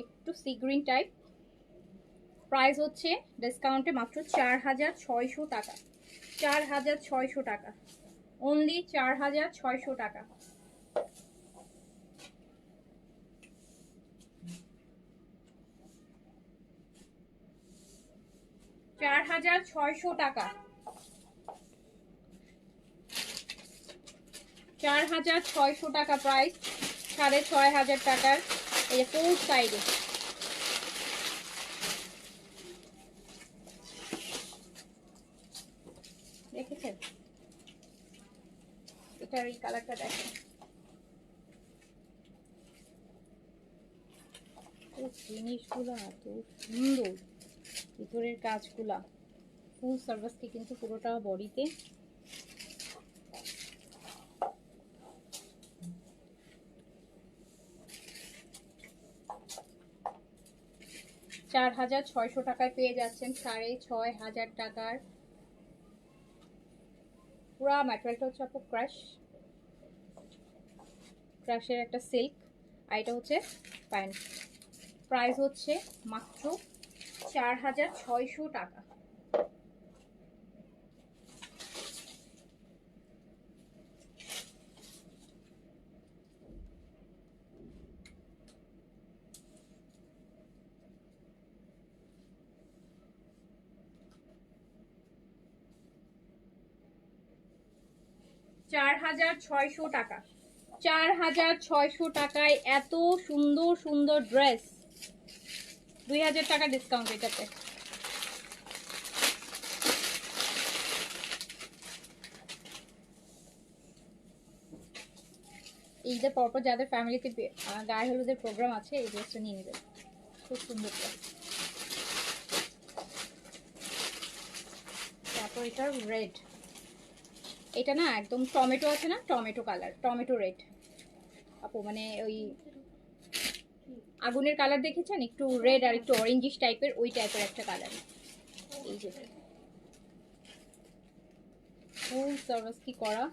একটু সি গ্রিন টাইপ। প্রাইস হচ্ছে ডিসকাউন্টে মাত্র 4600 টাকা। 4600 টাকা, অনলি 4600 টাকা। 4600 টাকা, 4600 টাকা প্রাইস। 6500 টাকার এই যে 4 সাইডে। দেখেছেন, এটার এই কালারটা দেখেন, জিনিসগুলো এত সুন্দর। ভিতরের কাজগুলা ফুল সার্ভিসটি কিন্তু পুরোটা বডিতে। $4600 টাকায় পেয়ে যাচ্ছেন 6500 টাকার। পুরা ম্যাটেরিয়ালটা হচ্ছে আপু ক্রাশের একটা সিল্ক, আর এটা হচ্ছে প্যান্ট। প্রাইস হচ্ছে মাত্র 4600 টাকা। $4600 টাকা। 4600 টাকায় এত সুন্দর সুন্দর ড্রেস। 2000 টাকা ডিসকাউন্ট এটাতে। ঈদের পরপর যাদের ফ্যামিলিতে গায়ে হলুদের প্রোগ্রাম আছে এই ড্রেসটা নিয়ে নেবেন, খুব সুন্দর। তারপর এটার রেড, এটা না একদম টমেটো আছে না, টমেটো কালার, টমেটো রেড আপু, মানে ওই আগুনের কালার দেখেছেন, একটু রেড আর একটু অরেঞ্জিশ টাইপের, ওই টাইপের একটা কালার। এই যে ফুল সার্ভিস কি করা,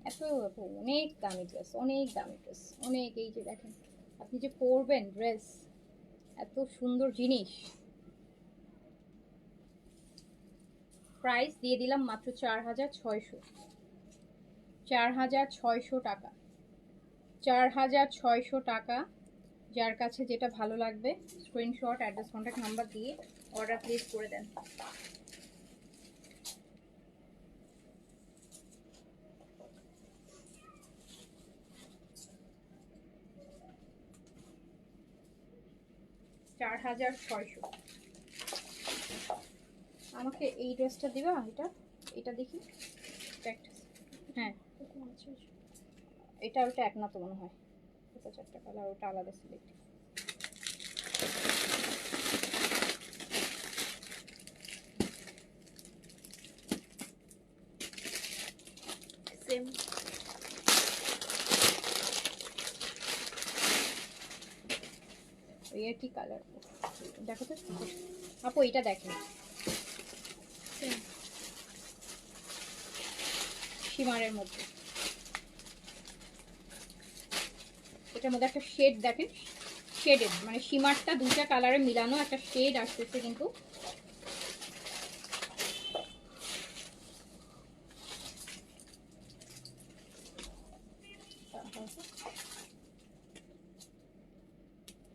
এত অনেক দামি ড্রেস, অনেক দামি ড্রেস, অনেক। এই যে দেখেন আপনি যে পরবেন ড্রেস, এত সুন্দর জিনিস। প্রাইস দিয়ে দিলাম মাত্র 4600, 4600 টাকা, 4600 টাকা। যার কাছে যেটা ভালো লাগবে স্ক্রিনশট, অ্যাড্রেস, কন্ট্যাক্ট নাম্বার দিয়ে অর্ডার প্লেস করে দেন। আমাকে এই ড্রেসটা দিবা, এটা দেখি। হ্যাঁ এটা ওটা এক না তো মনে হয়, এটা 4টা কালার, ওটা আলাদা সিলেক্ট। সেম এর কি কালার দেখো তো আপু, এটা দেখেন শিমারের মধ্যে, এটার মধ্যে একটা শেড দেখেন, শেডেড মানে শিমারটা দুইটা কালারে মিলানো একটা শেড আসতেছে কিন্তু।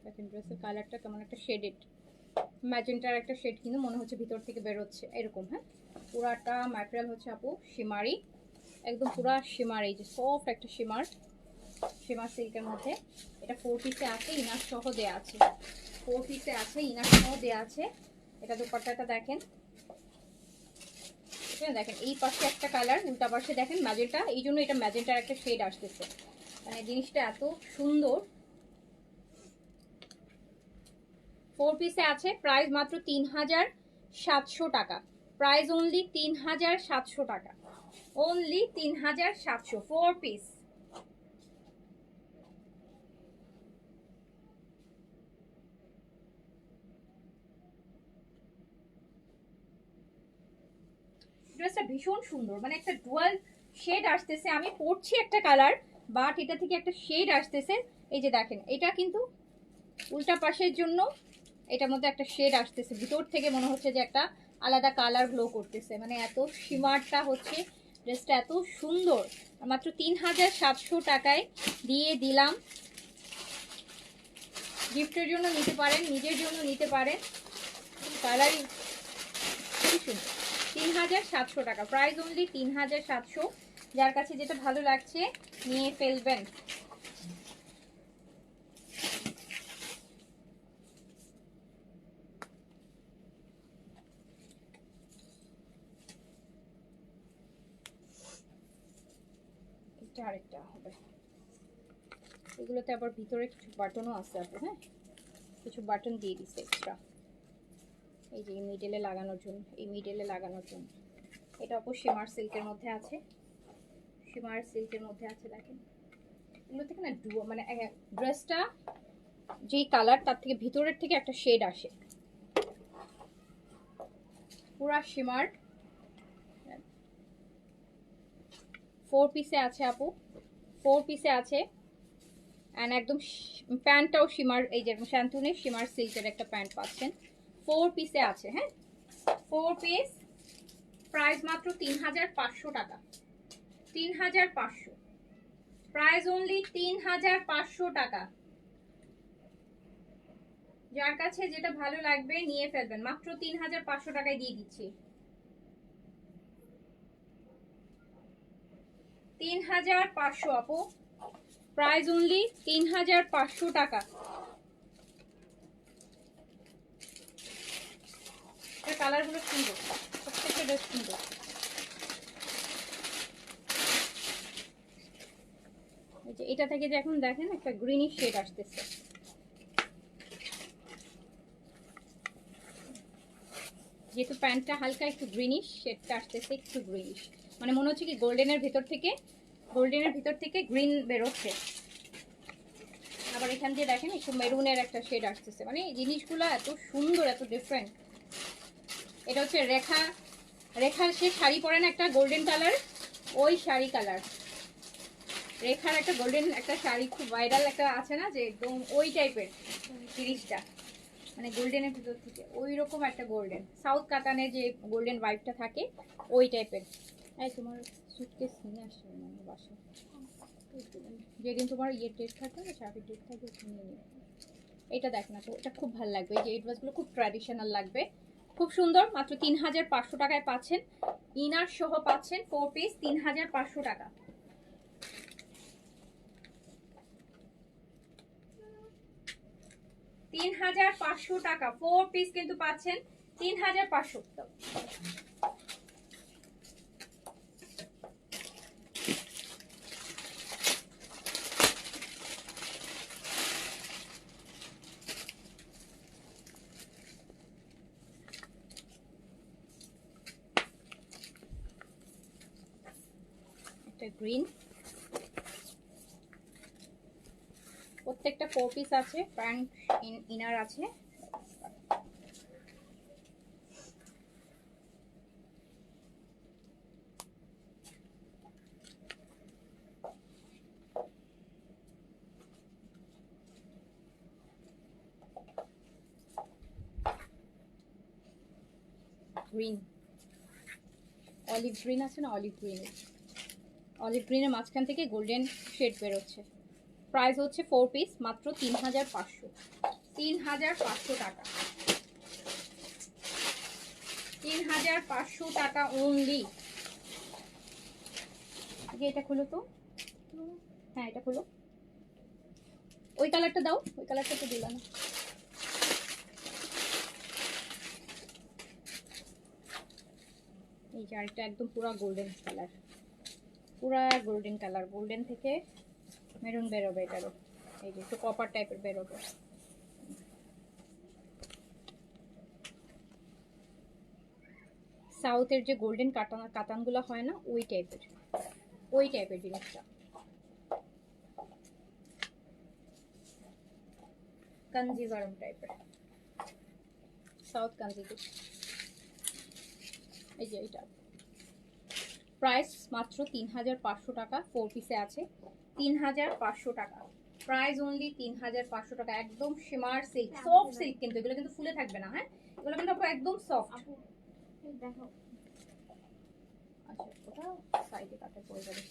দেখেন ড্রেসের কালারটা কেমন একটা শেডেড, ম্যাজেন্টার একটা শেড কিন্তু মনে হচ্ছে ভিতর থেকে বের হচ্ছে এরকম। হ্যাঁ পুরাটা ম্যাটেরিয়াল হচ্ছে আপু শিমারি, একদম পুরা শিমার, এই যে সফট একটা শিমার, শিমার সিল্কের মধ্যে। এটা 4 পিসে আছে, ইনার সহ দেয়া আছে, 4 পিসে আছে, ইনার সহ দেয়া আছে। এটা দুপাট্টাটা দেখেন, দেখেন এই পাশে একটা কালার, উল্টা পাশে দেখেন ম্যাজেন্টা, এই জন্য এটা ম্যাজেন্টার একটা শেড আসতেছে, মানে জিনিসটা এত সুন্দর। 4 পিসে আছে, প্রাইস মাত্র 3700 টাকা, প্রাইস অনলি 3700 টাকা, অনলি 3700, 4 পিস। ড্রেসটা ভীষণ সুন্দর, মানে একটা ডুয়াল শেড আসতেছে, আমি পরছি একটা কালার বাট এটা থেকে একটা শেড আসতেছে। এই যে দেখেন এটা কিন্তু উল্টা পাশের জন্য এটার মধ্যে একটা শেড আসতেছে, ভিতর থেকে মনে হচ্ছে যে একটা আলাদা কালার গ্লো করতেছে, মানে এত শিমারটা হচ্ছে, ড্রেসটা এত সুন্দর। মাত্র 3700 টাকায় দিয়ে দিলাম, গিফটের জন্য নিতে পারেন, নিজের জন্য নিতে পারেন, কালারই খুবই সুন্দর। 3700 টাকা, প্রাইস অনলি 3700। যার কাছে যেটা ভালো লাগছে নিয়ে ফেলবেন। এটা আরেকটা হবে, এগুলোতে আবার ভিতরে কিছু বাটনও আছে আপু। হ্যাঁ কিছু বাটন দিয়ে দিচ্ছে এক্সট্রা, এই যে মিডলে লাগানোর জন্য, এই মিডলে লাগানোর জন্য। এটা আপু শিমার সিল্কের মধ্যে আছে, শিমার সিল্কের মধ্যে আছে। দেখেন এগুলো থেকে না মানে ড্রেসটা যেই কালার তার থেকে ভিতরের থেকে একটা শেড আসে, পুরা শিমার। 4 পিসে আছে আপু, 4 পিসে আছে, অ্যান্ড একদম প্যান্টটাও শিমার, এই যে শান্তুনের শিমার সিল্কের একটা প্যান্ট পাচ্ছেন, 4 পিসে আছে। হ্যাঁ 4 পিস, প্রাইস মাত্র 3500 টাকা, 3500, প্রাইস অনলি 3500 টাকা। যার কাছে যেটা ভালো লাগবে নিয়ে ফেলবেন, মাত্র 3500 টাকায় দিয়ে দিচ্ছি, 3500 আপু, প্রাইস অনলি 3500 টাকা। কালারগুলো সুন্দর, এটা সুন্দর। এই যে এটা থেকে যে এখন দেখেন একটা গ্রিনিশ শেড আসতেছে, যেহেতু প্যান্টটা হালকা একটু গ্রিনিশ, শেডটা আসতেছে একটু গ্রিনিশ, মানে মনে হচ্ছে কি গোল্ডেনের ভিতর থেকে গ্রিন বেরোচ্ছে। আবার এখান দিয়ে দেখেন একটু মেরুনের একটা শেড আসতেছে, মানে এই জিনিসগুলো এত সুন্দর, এত ডিফারেন্ট। এটা হচ্ছে রেখার সে শাড়ি পরে না একটা গোল্ডেন কালার, ওই শাড়ি কালার। রেখার একটা গোল্ডেন একটা শাড়ি খুব ভাইরাল একটা আছে না, যে একদম ওই টাইপের জিনিসটা, মানে গোল্ডেনের ভিতর থেকে ওই রকম একটা গোল্ডেন, সাউথ কাতানে যে গোল্ডেন ভাইবটা থাকে ওই টাইপের। এই তোমার সুটকেস নিয়ে আসছে মানে বাসায়, যেদিন তোমার ইয়ে ডেট থাকবে না, চাকরির ডেট থাকবে, নিয়ে নিও। এটা দেখ না তো, এটা খুব ভালো লাগবে, এই যে এই ড্রেসগুলো খুব ট্র্যাডিশনাল লাগবে, খুব সুন্দর। মাত্র 3500 টাকায় পাচ্ছেন, ইনার সহ পাচ্ছেন 4 পিস 3500 টাকা। 3500 টাকা 4 পিস কিন্তু পাচ্ছেন 3500। একটা গ্রিন, প্রত্যেকটা 4 পিস আছে, প্যান্ট ইনার আছে। গ্রিন, অলিভ গ্রিন আছে না, অলিভ গ্রিনের মাঝখান থেকে গোল্ডেন শেড বেরোচ্ছে। প্রাইস হচ্ছে 4 পিস মাত্র 3500 টাকা, 3500 টাকা অনলি। এটা খুলো তো, হ্যাঁ এটা খুলো, ওই কালারটা দাও, ওই কালারটা তো দিলা না। এই যে আরেকটা একদম পুরো গোল্ডেন কালার, গোল্ডেন থেকে মেরুন বেরোবে, এটারও এই যে একটু কপার টাইপের বেরোবে। সাউথের যে গোল্ডেন কাতানগুলো হয় না, ওই টাইপের জিনিসটা, কাঞ্জিভারম টাইপের, সাউথ কাঞ্জিভুর। এই যে এটা প্রাইস মাত্র 3500 টাকা, 4 পিসে আছে 3500 টাকা, প্রাইস অনলি 3500 টাকা। একদম শিমার সিল্ক, সফট সিল্ক, কিন্তু এগুলো কিন্তু ফুলে থাকবে না, হ্যাঁ এগুলো কিন্তু একদম সফট। দেখো আচ্ছা, ওটা সাইডে কাটা পড়ে যাবে।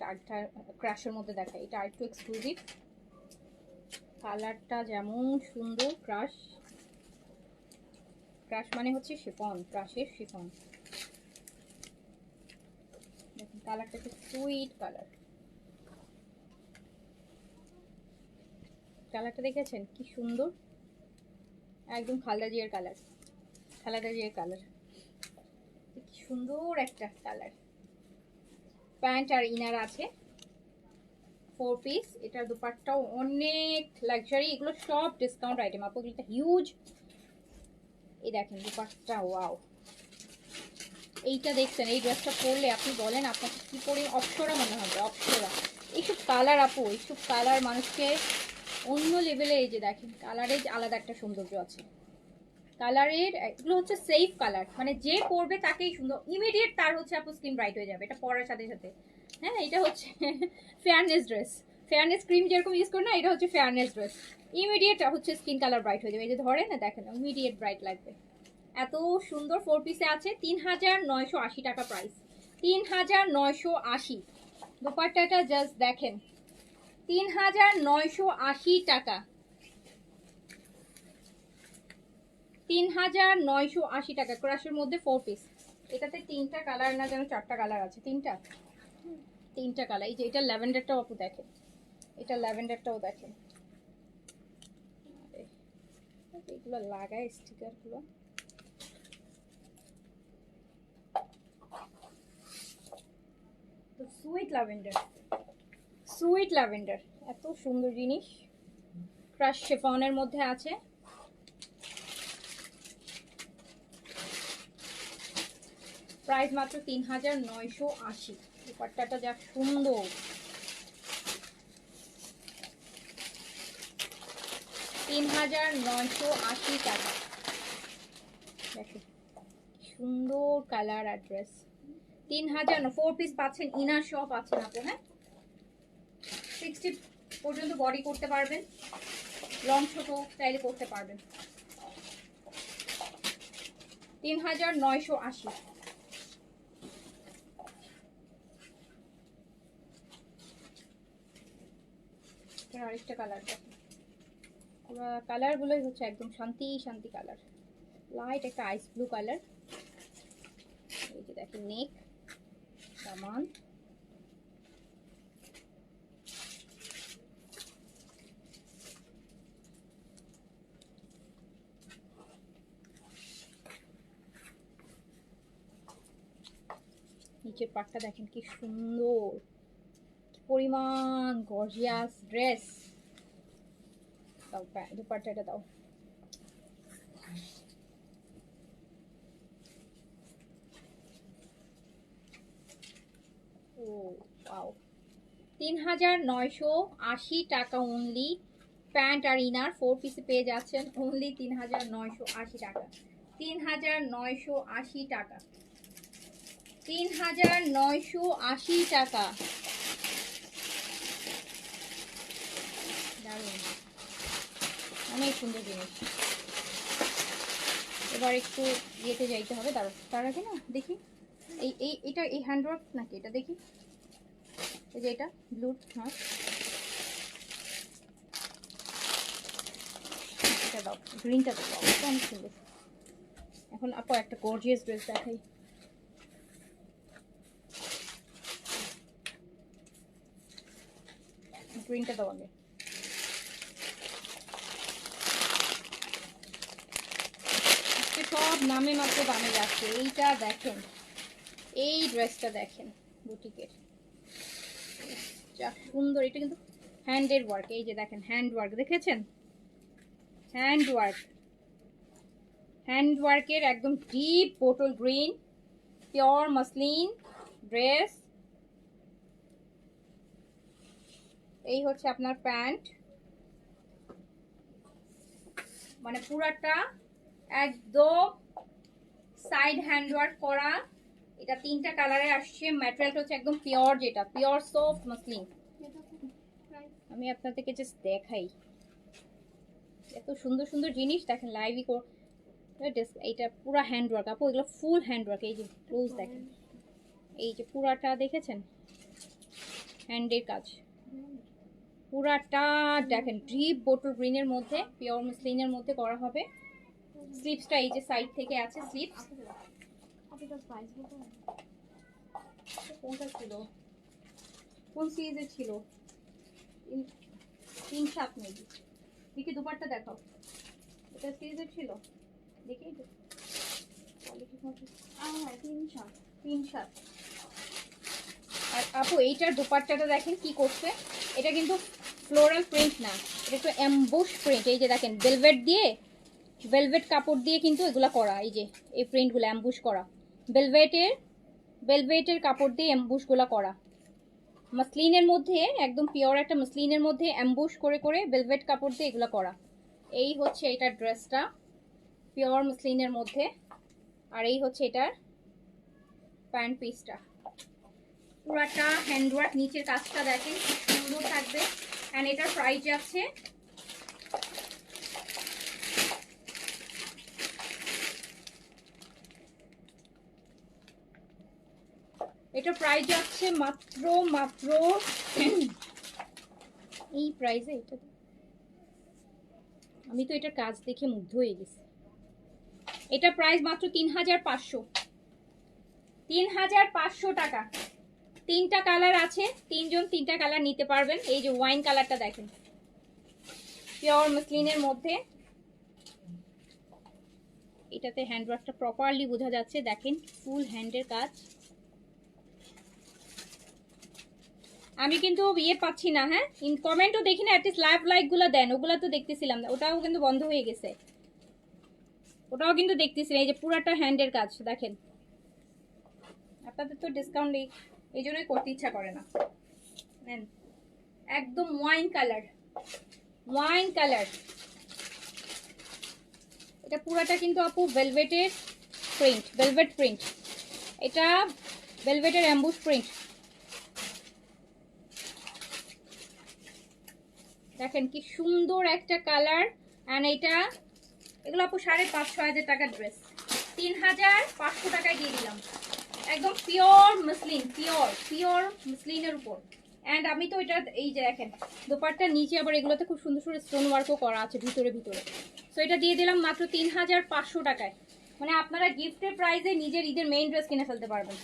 আরেকটা ক্রাশের মধ্যে দেখা, এটা আরেকটু এক্সক্লুসিভ, কালারটা যেমন সুন্দর। ক্রাশ মানে হচ্ছে শিফন, ক্রাশের শিফন। দেখুন কালারটা কি সুইট কালার, কালারটা দেখেছেন কি সুন্দর, একদম খালদা জিয়ার কালার, কি সুন্দর একটা কালার। প্যান্ট আর ইনার আছে 4 পিস। এটার দুপাট্টাও অনেক লাক্সারি, এগুলো সব ডিসকাউন্ট আইটেম আপু, এটা হিউজ। এই দেখেন দুপাট্টা, ওয়াও। এইটা দেখছেন, এই ড্রেসটা পরলে আপনি বলেন আপনাকে কি পরে অপ্সরা মনে হবে, অপ্সরা। এইসব কালার আপু, এইসব কালার মানুষকে অন্য লেভেলে, এই যে দেখেন কালারের আলাদা একটা সৌন্দর্য আছে, কালারের এগুলো হচ্ছে সেফ কালার, মানে যে পরবে তাকেই সুন্দর, ইমিডিয়েট তার হচ্ছে আপু স্কিন ব্রাইট হয়ে যাবে এটা পরার সাথে সাথে। হ্যাঁ এটা হচ্ছে ফেয়ারনেস ড্রেস, ফেয়ারনেস ক্রিম যেরকম ইউজ করে না, এটা হচ্ছে ফেয়ারনেস ড্রেস, ইমিডিয়েট হচ্ছে স্কিন কালার ব্রাইট হয়ে যাবে। এই যে ধরে না দেখেন, ইমিডিয়েট ব্রাইট লাগবে, এত সুন্দর। 4 পিসে আছে 3980 টাকা প্রাইস, 3980। দুপাট্টাটা জাস্ট দেখেন, 3980 টাকা, 3980 টাকা। ক্রাশের মধ্যে 4 পিস, এটাতে 3টা কালার না যেন 4টা কালার আছে, 3টা কালার। এই যে এটা ল্যাভেন্ডারটাও আপু দেখেন, এটা ল্যাভেন্ডারটাও দেখেন। এগুলো লাগায় স্টিকারগুলো। তো সুইট ল্যাভেন্ডার, সুইট ল্যাভেন্ডার, এত সুন্দর জিনিস। ক্রাশ শিফনের মধ্যে আছে। প্রাইস মাত্র 3980। দুপাট্টাটা যা সুন্দর, 3980 টাকা। দেখো সুন্দর কালার আর ড্রেস। 3000 না, 4 পিস পাচ্ছেন, ইনার সহ পাচ্ছেন আপু। হ্যাঁ, 60 পর্যন্ত বডি করতে পারবেন, লং ছোট চাইলে করতে পারবেন। 3980। আরেকটা কালার দেখেন, পুরো কালারগুলোই হচ্ছে একদম শান্তি শান্তি কালার। লাইট একটা আইস ব্লু কালার। এই যে দেখেন নেক, সামান, নিচের পাটটা দেখেন কি সুন্দর, কি পরিমাণ গর্জিয়াস ড্রেস। দাও দুপাট্টাটা দাও। ও ওয়াও, 3980 টাকা অনলি। প্যান্ট আর ইনার 4 পিসে পেয়ে যাচ্ছেন অনলি 3980 টাকা। 3980 টাকা, 3980 টাকা। দারুণ, অনেক সুন্দর জিনিস। এবার একটু ইয়েতে যাইতে হবে, তার আগে না দেখি এটা এই হ্যান্ডওয়ার্ক নাকি, এটা দেখি। এই যে এটা ব্লু, হ্যাঁ এটা দাও, গ্রিনটা দাও, অনেক সুন্দর। এখন আপু একটা গর্জিয়াস ড্রেস দেখাই। গ্রিনটা দাও আগে। সব নামে মাত্র দামে যাচ্ছে। এইটা দেখেন, এই ড্রেসটা দেখেন বুটিকের, যা সুন্দর। এটা কিন্তু হ্যান্ডের ওয়ার্ক, এই যে দেখেন হ্যান্ড ওয়ার্ক, দেখেছেন হ্যান্ড ওয়ার্ক, হ্যান্ড ওয়ার্কের একদম deep bottle green pure muslin dress. এই হচ্ছে আপনার প্যান্ট, মানে পুরাটা একদম সাইড হ্যান্ড ওয়ার্ক করা। এটা 3টা কালারে আসছে। ম্যাটেরিয়ালটা হচ্ছে একদম পিওর, যেটা পিওর সফট মসলিন। আমি আপনাদেরকে জাস্ট দেখাই, এত সুন্দর সুন্দর জিনিস দেখেন লাইভই। এইটা পুরা হ্যান্ড ওয়ার্ক আপু, এগুলো ফুল হ্যান্ড ওয়ার্ক। এই যে ক্লোজ দেখেন, এই যে পুরাটা দেখেছেন হ্যান্ডের কাজ, পুরাটা দেখেন ডিপ বোটল গ্রিনের মধ্যে পিওর মসলিনের মধ্যে করা হবে। স্লিপসটা এই যে সাইড থেকে আছে স্লিপস। কোনটা ছিল, কোন সিরিজের ছিল? 3-7 মেবি। দেখি দুপাট্টা দেখাও, এটা সিরিজের ছিল দেখি। 3-7। আর আপু এইটার দুপাট্টাটা দেখেন কি করছে। এটা কিন্তু ফ্লোরাল প্রিন্ট না, এটা একটু এমবুশ প্রিন্ট। এই যে দেখেন ভেলভেট কাপড় দিয়ে কিন্তু এগুলা করা। এই যে এই প্রিন্টগুলো এমবুশ করা, ভেলভেটের কাপড় দিয়ে এমবুশগুলো করা। মসলিনের মধ্যে একদম পিওর একটা মসলিনের মধ্যে এমবুশ করে করে ভেলভেট কাপড় দিয়ে এগুলো করা। এই হচ্ছে এটার ড্রেসটা পিওর মসলিনের মধ্যে। আর এই হচ্ছে এটার প্যান্ট পিসটা, পুরাটা হ্যান্ডওয়ার্ক। নিচের কাজটা দেখেন কি সুন্দর থাকবে। এন্ড এটার প্রাইস যাচ্ছে মাত্র এই প্রাইসে। এটা আমি তো এটার কাজ দেখে মুগ্ধ হয়ে গেছি। এটা প্রাইস মাত্র 3500। 3500 টাকা। 3টা কালার আছে, 3জন 3টা কালার নিতে পারবেন। এই যে ওয়াইন কালারটা দেখেন, পিওর মসলিনের মধ্যে। এটাতে হ্যান্ডওয়ার্কটা প্রপারলি বোঝা যাচ্ছে, দেখেন ফুল হ্যান্ডের কাজ। আমি কিন্তু ইয়ে পাচ্ছি না, হ্যাঁ কমেন্টও দেখি না, অ্যাটলিস্ট লাইকগুলো দেন, ওগুলো তো দেখতেছিলাম না, ওটাও কিন্তু বন্ধ হয়ে গেছে, ওটাও কিন্তু দেখতেছিলাম। এই যে পুরাটা হ্যান্ডের কাজ দেখেন। আপনাদের তো ডিসকাউন্ট এই জন্যই করতে ইচ্ছা করে না। নেন, একদম ওয়াইন কালার, ওয়াইন কালার। এটা পুরাটা কিন্তু আপু ভেলভেটের প্রিন্ট, ভেলভেট প্রিন্ট। এটা ভেলভেটের অ্যাম্বুশ প্রিন্ট। দেখেন কি সুন্দর একটা কালার। অ্যান্ড এটা এগুলো আপু 5,500-6,000 টাকার ড্রেস, 3,500 টাকায় দিয়ে দিলাম। একদম পিওর মসলিন, পিওর মসলিনের উপর। অ্যান্ড আমি তো এটা এই যে দেখেন দোপাট্টার নিচে আবার এগুলোতে খুব সুন্দর সুন্দর স্টোন ওয়ার্কও করা আছে ভিতরে ভিতরে। সো এটা দিয়ে দিলাম মাত্র 3,500 টাকায়। মানে আপনারা গিফটের প্রাইসে নিজের ঈদের মেইন ড্রেস কিনে ফেলতে পারবেন,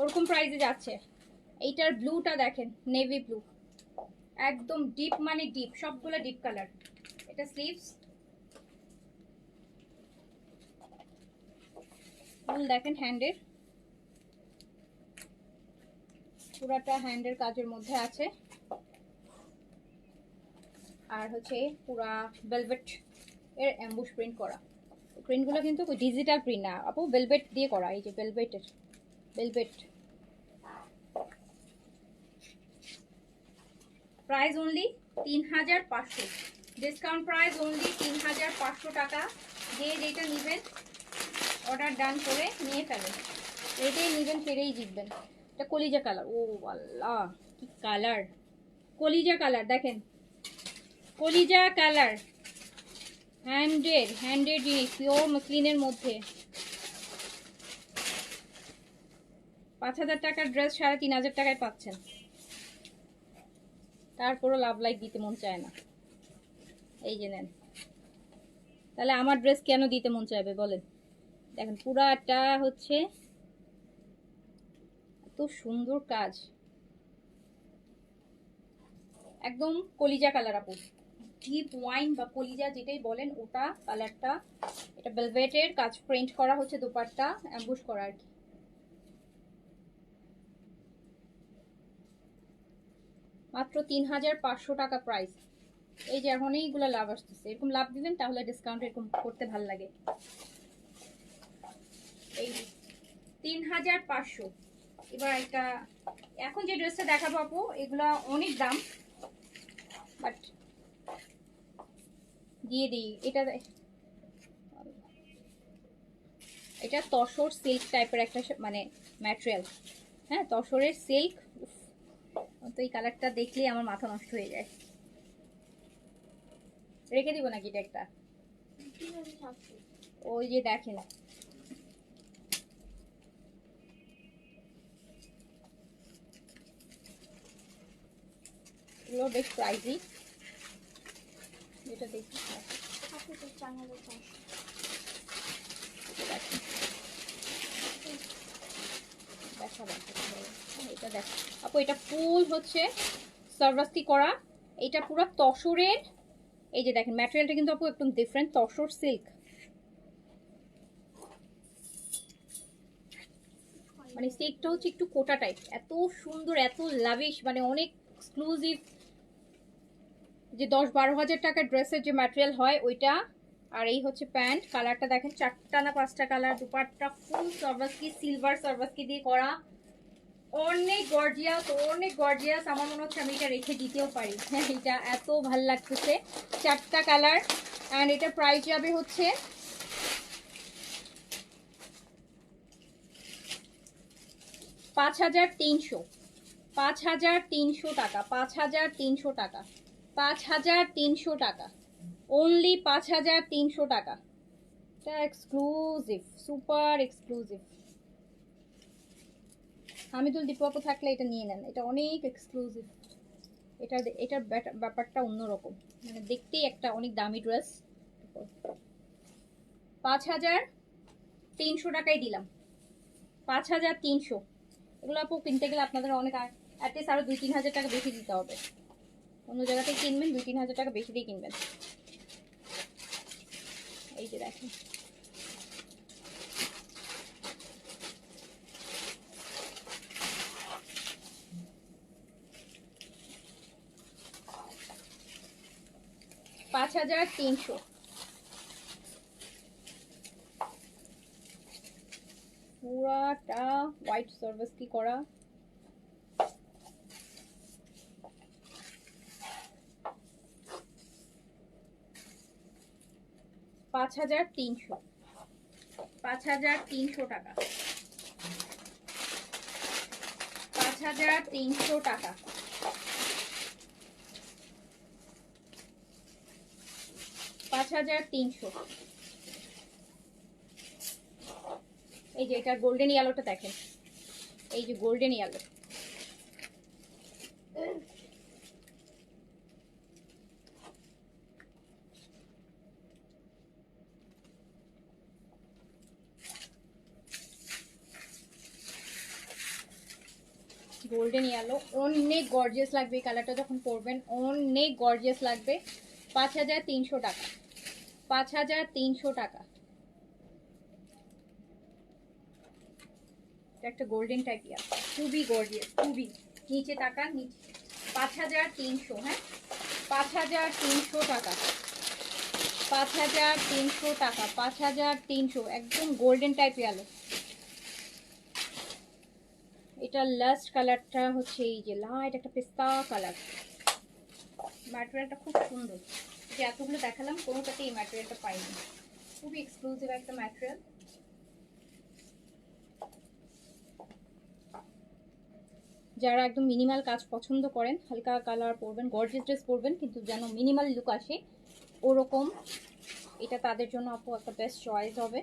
ওরকম প্রাইসে যাচ্ছে। এইটার ব্লুটা দেখেন, নেভি ব্লু, একদম ডিপ, মানে ডিপ, সবগুলো ডিপ কালার। এটা স্লিভস ফুল দেখেন হ্যান্ডের, পুরাটা হ্যান্ডের কাজের মধ্যে আছে। আর হচ্ছে পুরা ভেলভেট এর অ্যাম্বুশ প্রিন্ট করা। প্রিন্টগুলো কিন্তু ডিজিটাল প্রিন্ট না আপু, ভেলভেট দিয়ে করা। এই যে ভেলভেটের, velvet. Price only 3,500, discount price only 3,500 টাকা। যে যেটা নেবেন অর্ডার ডান করে নিয়ে ফেলেন, এটাই নেবেন ফিরেই জিতবেন। এটা কলিজা কালার, ও আল্লাহ কি কালার, কলিজা কালার দেখেন, কলিজা কালার। হ্যান্ডের জিনিস, পিওর মসলিনের মধ্যে। 5,000 টাকার ড্রেস 3,500 টাকায় পাচ্ছেন, তারপরও লাভ লাইক দিতে মন চায় না। এই যে নেন, তাহলে আমার ড্রেস কেন দিতে মন চাইবে বলেন? দেখেন পুরাটা হচ্ছে এত সুন্দর কাজ, একদম কলিজা কালার আপু, ডিপ ওয়াইন বা কলিজা যেটাই বলেন ওটা কালারটা। এটা ভেলভেটের কাজ প্রিন্ট করা হচ্ছে, দোপাট্টা অ্যাম্বুশ করা আর কি। মাত্র 3,500 টাকা প্রাইস। এই যে এখন এইগুলো লাভ আসতেছে, এরকম লাভ দিবেন তাহলে ডিসকাউন্ট এরকম করতে ভাল লাগে। এই 3,500। এবার একটা এখন যে ড্রেসটা দেখাবো আপু, এগুলা অনেক দাম, বাট দিয়ে দিই। এটা তসর সিল্ক টাইপের একটা মানে ম্যাটেরিয়াল, হ্যাঁ তসরের সিল্ক। তো এই কালারটা দেখলেই আমার মাথা নষ্ট হয়ে যায়। রেখে দিব নাকি এটা একটা? ওই যে দেখেন এগুলো বেশ প্রাইসি। এটা দেখি এটা দেখ আপু, এটা ফুল হচ্ছে সার্ভাস্কি করা, এটা পুরো তসরের। এই যে দেখেন ম্যাটেরিয়ালটা কিন্তু আপু একদম ডিফারেন্ট, তসর সিল্ক। মানে সিল্কটা হচ্ছে একটু কোটা টাইপ, এত সুন্দর, এত লাভিশ, মানে অনেক এক্সক্লুসিভ। যে 10-12 হাজার টাকার ড্রেসের যে ম্যাটেরিয়াল হয় ওইটা। আর এই হচ্ছে প্যান্ট, কালারটা দেখেন 4টা না 5টা কালার। দুপাট্টা ফুল সার্ভাস্কি, সিলভার সার্ভাস্কি দিয়ে করা, অনেক গর্জিয়াস, অনেক গর্জিয়াস। আমার মনে হচ্ছে আমি এটা রেখে দিতেও পারি, হ্যাঁ এটা এত ভাল লাগতেছে। 4টা কালার। অ্যান্ড এটা প্রাইস যাবে হচ্ছে 5,300, 5,300 টাকা, 5,300 টাকা, 5,300 টাকা, অনলি 5,300 টাকা। এটা exclusive, super exclusive. Hamidul Dipu আপু থাকলে এটা নিয়ে নেন, এটা অনেক এক্সক্লুসিভ। এটার ব্যাপারটা অন্যরকম, মানে দেখতেই একটা অনেক দামি ড্রেস। 5,300 টাকায় দিলাম। 5300। এগুলো আপু কিনতে গেলে আপনাদের অনেক অ্যাটলিস্ট আরো 2-3 হাজার টাকা বেশি দিতে হবে। অন্য জায়গাতে কিনবেন 2-3 হাজার টাকা বেশি দিয়ে কিনবেন। এই যে দেখেন, $5300। পুরাটা হোয়াইট সার্ভিস কি করা। $5300, $5300 টাকা, 5300 টাকা। $5300। এই যে এটা গোল্ডেন ইয়েলোটা দেখেন, এই যে গোল্ডেন ইয়েলো, গোল্ডেন ইয়েলো অনেক গর্জিয়াস লাগবে এই কালারটা যখন পরবেন, অনেক গর্জিয়াস লাগবে। 5300 টাকা, 5300 টাকা। একটা গোল্ডেন টাইপ ইয়ার, খুবই গর্জিয়াস, খুবই। নিচে তাকান, নিচে 5300। হ্যাঁ, 5300 টাকা, 5300 টাকা, 5300। একদম গোল্ডেন টাইপ ইয়ালো। এটা লাস্ট কালারটা হচ্ছে এই যে লাইট একটা পেস্তা কালার। ম্যাটেরিয়ালটা খুব সুন্দর, যে এতগুলো দেখালাম কোনোটাতে এই ম্যাটেরিয়ালটা পাইনি। খুবই এক্সক্লুসিভ একটা ম্যাটেরিয়াল। যারা একদম মিনিমাল কাজ পছন্দ করেন, হালকা কালার পরবেন, গর্জিয়াস ড্রেস পরবেন কিন্তু যেন মিনিমাল লুক আসে ওরকম, এটা তাদের জন্য আপু একটা বেস্ট চয়েস হবে।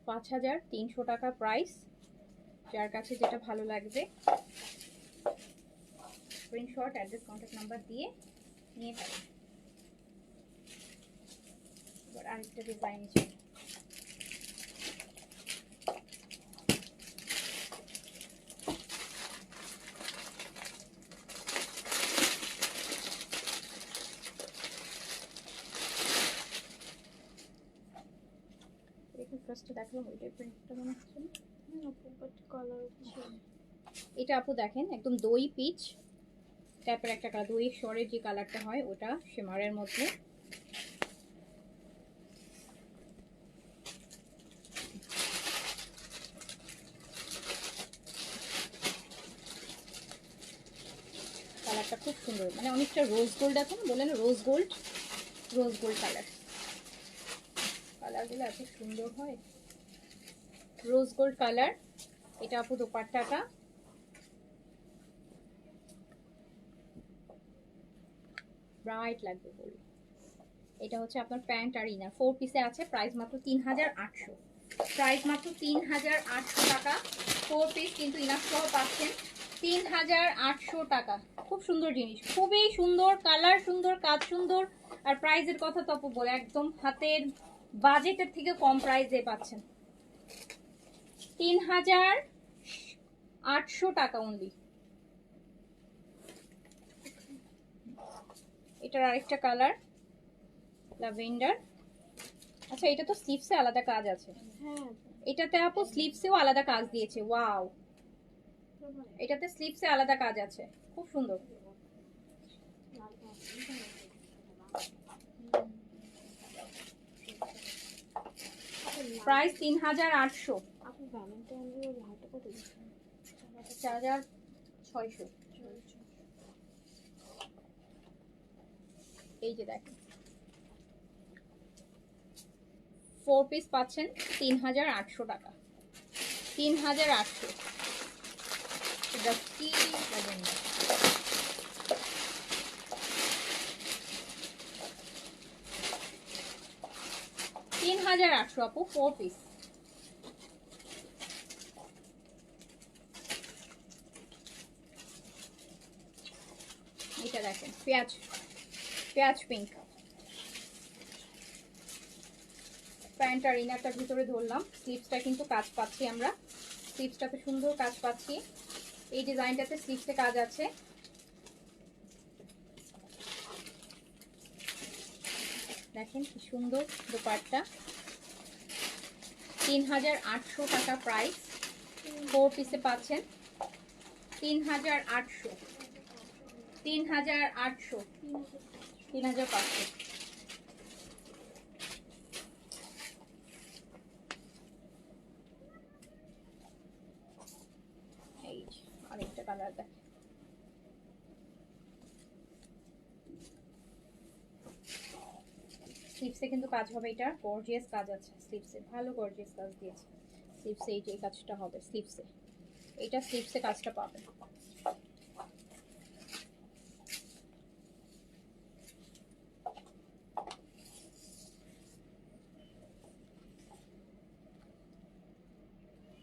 $5300 টাকা প্রাইস। যার কাছে যেটা ভালো লাগবে স্ক্রিনশট, অ্যাড্রেস, কন্ট্যাক্ট নাম্বার দিয়ে নিয়ে যাবেন। এবার আরেকটা ডিজাইন আছে, ফার্স্টে দেখালাম ওইটার প্রিন্টটা মনে হচ্ছে না, কালার হচ্ছে এটা আপু দেখেন, একদম দই পিচ টাইপের একটা কালার, দই শরের যে কালারটা হয় ওটা শিমারের মধ্যে। কালারটা খুব সুন্দর, মানে অনেকটা রোজ গোল্ড আছে না, বলে না rose gold, rose gold colour. কালারগুলো এত সুন্দর হয়, রোজ গোল্ড কালার। এটা আপু দোপাট্টাটা, ব্রাইট লাগবে বলে। এটা হচ্ছে আপনার প্যান্ট আর ইনার, 4 পিসে আছে। প্রাইস মাত্র 3800, প্রাইস মাত্র 3800 টাকা। 4 পিস কিন্তু ইনার সহ পাচ্ছেন 3800 টাকা। খুব সুন্দর জিনিস, খুবই সুন্দর কালার, সুন্দর কাজ, সুন্দর। আর প্রাইসের কথা তো আপু বলে একদম হাতের বাজেটের থেকে কম প্রাইসে পাচ্ছেন। 3800 টাকা অনলি। এটার আরেকটা কালার ল্যাভেন্ডার। আচ্ছা, এটা তো স্লিভসে আলাদা কাজ আছে। হ্যাঁ, এটাতে আপু স্লিভসেও আলাদা কাজ দিয়েছে। ওয়াও, এটাতে স্লিভসে আলাদা কাজ আছে, খুব সুন্দর। প্রাইস 3800, 4600। এই যে দেখেন 4 পিস পাচ্ছেন 3800 টাকা, 3800। ডাস্কি ল্যাভেন্ডার, 3800 আপু 4 পিস। এটা দেখেন পেঁয়াজ পেঁয়াজ পিঙ্ক। প্যান্ট আর ইনারটার ভিতরে ধরলাম। স্লিভসটা কিন্তু কাজ পাচ্ছি আমরা, স্লিভসটাতে সুন্দর কাজ পাচ্ছি। এই ডিজাইনটাতে স্লিভসে কাজ আছে। দেখেন কি সুন্দর দোপাট্টা। 3800 টাকা প্রাইস। 4 পিসে পাচ্ছেন 3800, 3800, 3500। এই আরেকটা কালার দেখ। স্লিভসে কিন্তু কাজ হবে, এটা গর্জিয়াস কাজ আছে স্লিভসে, ভালো গর্জিয়াস কাজ দিয়েছে স্লিভসে। এই যে এই কাজটা হবে স্লিভসে, এইটা স্লিভসে কাজটা পাবেন।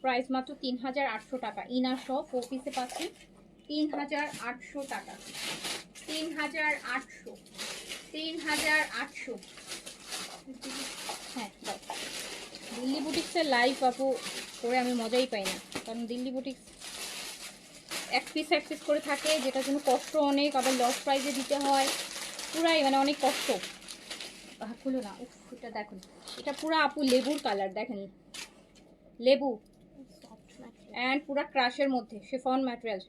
প্রাইস মাত্র 3800 টাকা। ইনার সহ 4 পিসে পাচ্ছেন 3800 টাকা। 3800, 3800। হ্যাঁ, দিল্লি বুটিক্সের লাইভ আপু করে আমি মজাই পাই না, কারণ দিল্লি বুটিক্স এক পিস করে থাকে, যেটার জন্য কষ্ট অনেক, আবার লস প্রাইসে দিতে হয়, পুরাই মানে অনেক কষ্ট। খুলো না, উফ এটা দেখুন, এটা পুরা আপু লেবুর কালার, দেখেন লেবু অ্যান্ড পুরা ক্রাশের মধ্যে শিফন ম্যাটেরিয়াল।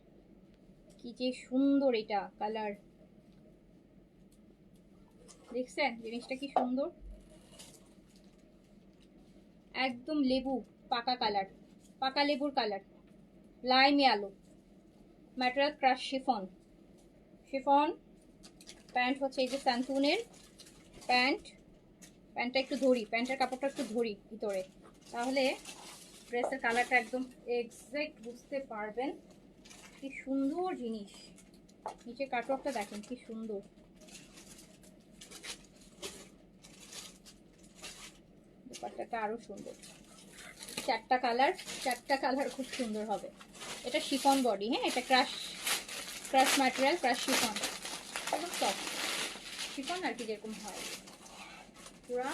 কি যে সুন্দর এটা কালার, দেখছেন জিনিসটা কি সুন্দর, একদম লেবু পাকা কালার, পাকা লেবুর কালার, লাইম আলো material, crush chiffon. Chiffon pant হচ্ছে এই যে স্যান্টুনের প্যান্ট। প্যান্টটা একটু ধরি, প্যান্টের কাপড়টা একটু ধরি ভিতরে, তাহলে ড্রেসের কালারটা একদম এক্সাক্ট বুঝতে পারবেন। কি সুন্দর জিনিস, নিচে কাটওয়ার্কটা দেখেন কি সুন্দর। দোপাট্টাটা আরো সুন্দর, চারটা কালার খুব সুন্দর হবে। এটা শিফন বডি, হ্যাঁ এটা ক্রাশ ম্যাটেরিয়াল, ক্রাশ শিফন, একদম সফট শিফন আর কি যেরকম হয়, পুরা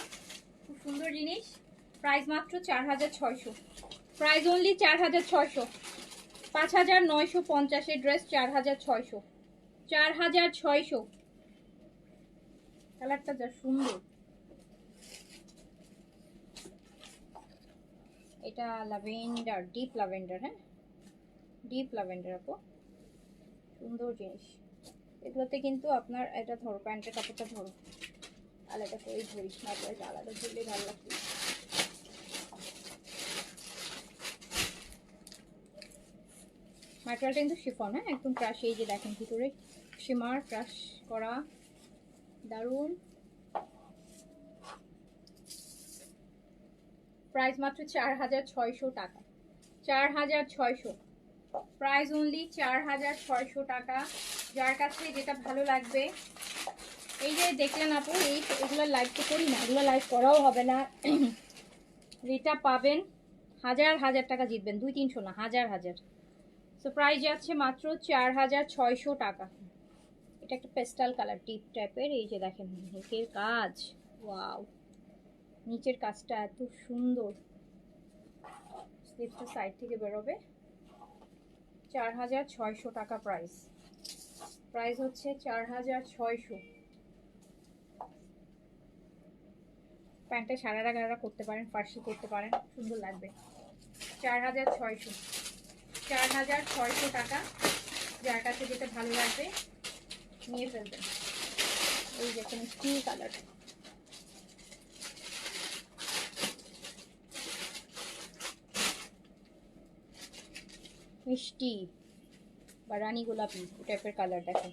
খুব সুন্দর জিনিস। প্রাইস মাত্র 4600, প্রাইস অনলি 4600। 5950 ড্রেস 4600, 4600। কালারটা যা সুন্দর, এটা ল্যাভেন্ডার, ডিপ ল্যাভেন্ডার, হ্যাঁ ডিপ ল্যাভেন্ডার আপু, সুন্দর জিনিস। এগুলোতে কিন্তু আপনার এটা ধরো, প্যান্টের কাপড়টা ধরো আলাদা করে ধরিস না, এটা আলাদা ধরলে ভালো লাগবে। ম্যাটেরিয়ালটা কিন্তু শিফন, হ্যাঁ একদম ক্রাশ। এই যে দেখেন ভিতরে শিমার ক্রাশ করা, দারুন। প্রাইস মাত্র 4600 টাকা, 4600। প্রাইস অনলি 4600 টাকা। যার কাছে যেটা ভালো লাগবে, এই যে দেখলেন আপু, এগুলো লাইভ তো করি না, এগুলো লাইভ করাও হবে না। এটা পাবেন হাজার টাকা জিতবেন, 200-300 না, হাজার। সো প্রাইস যাচ্ছে মাত্র 4600 টাকা। এটা একটা পেস্টাল কালার ডিপ টাইপের, এই যে দেখেন নিচের কাজ, ওয়াও নিচের কাজটা এত সুন্দর। স্লিভসটা সাইড থেকে বেরোবে। 4600 টাকা প্রাইস, প্রাইস হচ্ছে 4600। প্যান্টটা সারারা গারারা করতে পারেন, ফার্সি করতে পারেন, সুন্দর লাগবে। 4600, 4600 টাকা। যার কাছে যেটা ভালো লাগবে নিয়ে ফেলবেন। এই যে একটা মিষ্টি কালার, মিষ্টি বা রানী গোলাপি টাইপের কালার দেখেন।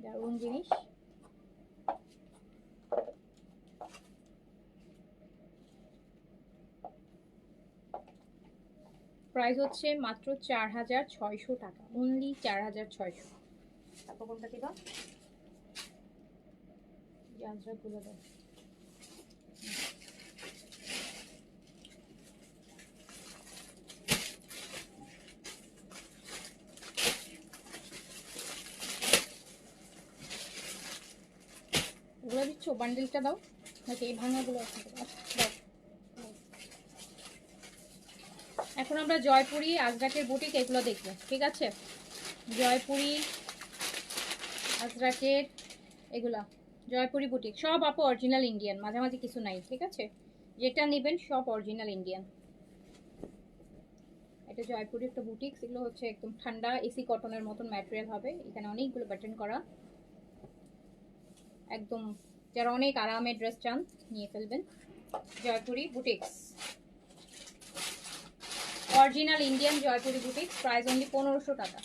দারুণ জিনিস। প্রাইস হচ্ছে মাত্র 4600 টাকা, অনলি 4600। তারপর কোনটা দিবা? আজরাকগুলো দাও। ওগুলো দিচ্ছ, বান্ডেলটা দাও নাকি এই ভাঙাগুলো আছে? দাও। এখন আমরা জয়পুরি, আজরাকের বুটিক এগুলো দেখবো, ঠিক আছে? জয়পুরি, আজরাকের এগুলা জয়পুরি বুটিক সব আপু অরিজিনাল ইন্ডিয়ান, মাঝামাঝি কিছু নাই, ঠিক আছে? যেটা নেবেন সব অরিজিনাল ইন্ডিয়ান। এটা জয়পুরি একটা বুটিক, এগুলো হচ্ছে একদম ঠান্ডা এসি কটনের মতন ম্যাটেরিয়াল হবে। এখানে অনেকগুলো বাটন করা, একদম যারা অনেক আরামের ড্রেস চান নিয়ে ফেলবেন। Jaipuri boutiques, original Indian Jaipuri boutiques. Price only 1500 টাকা,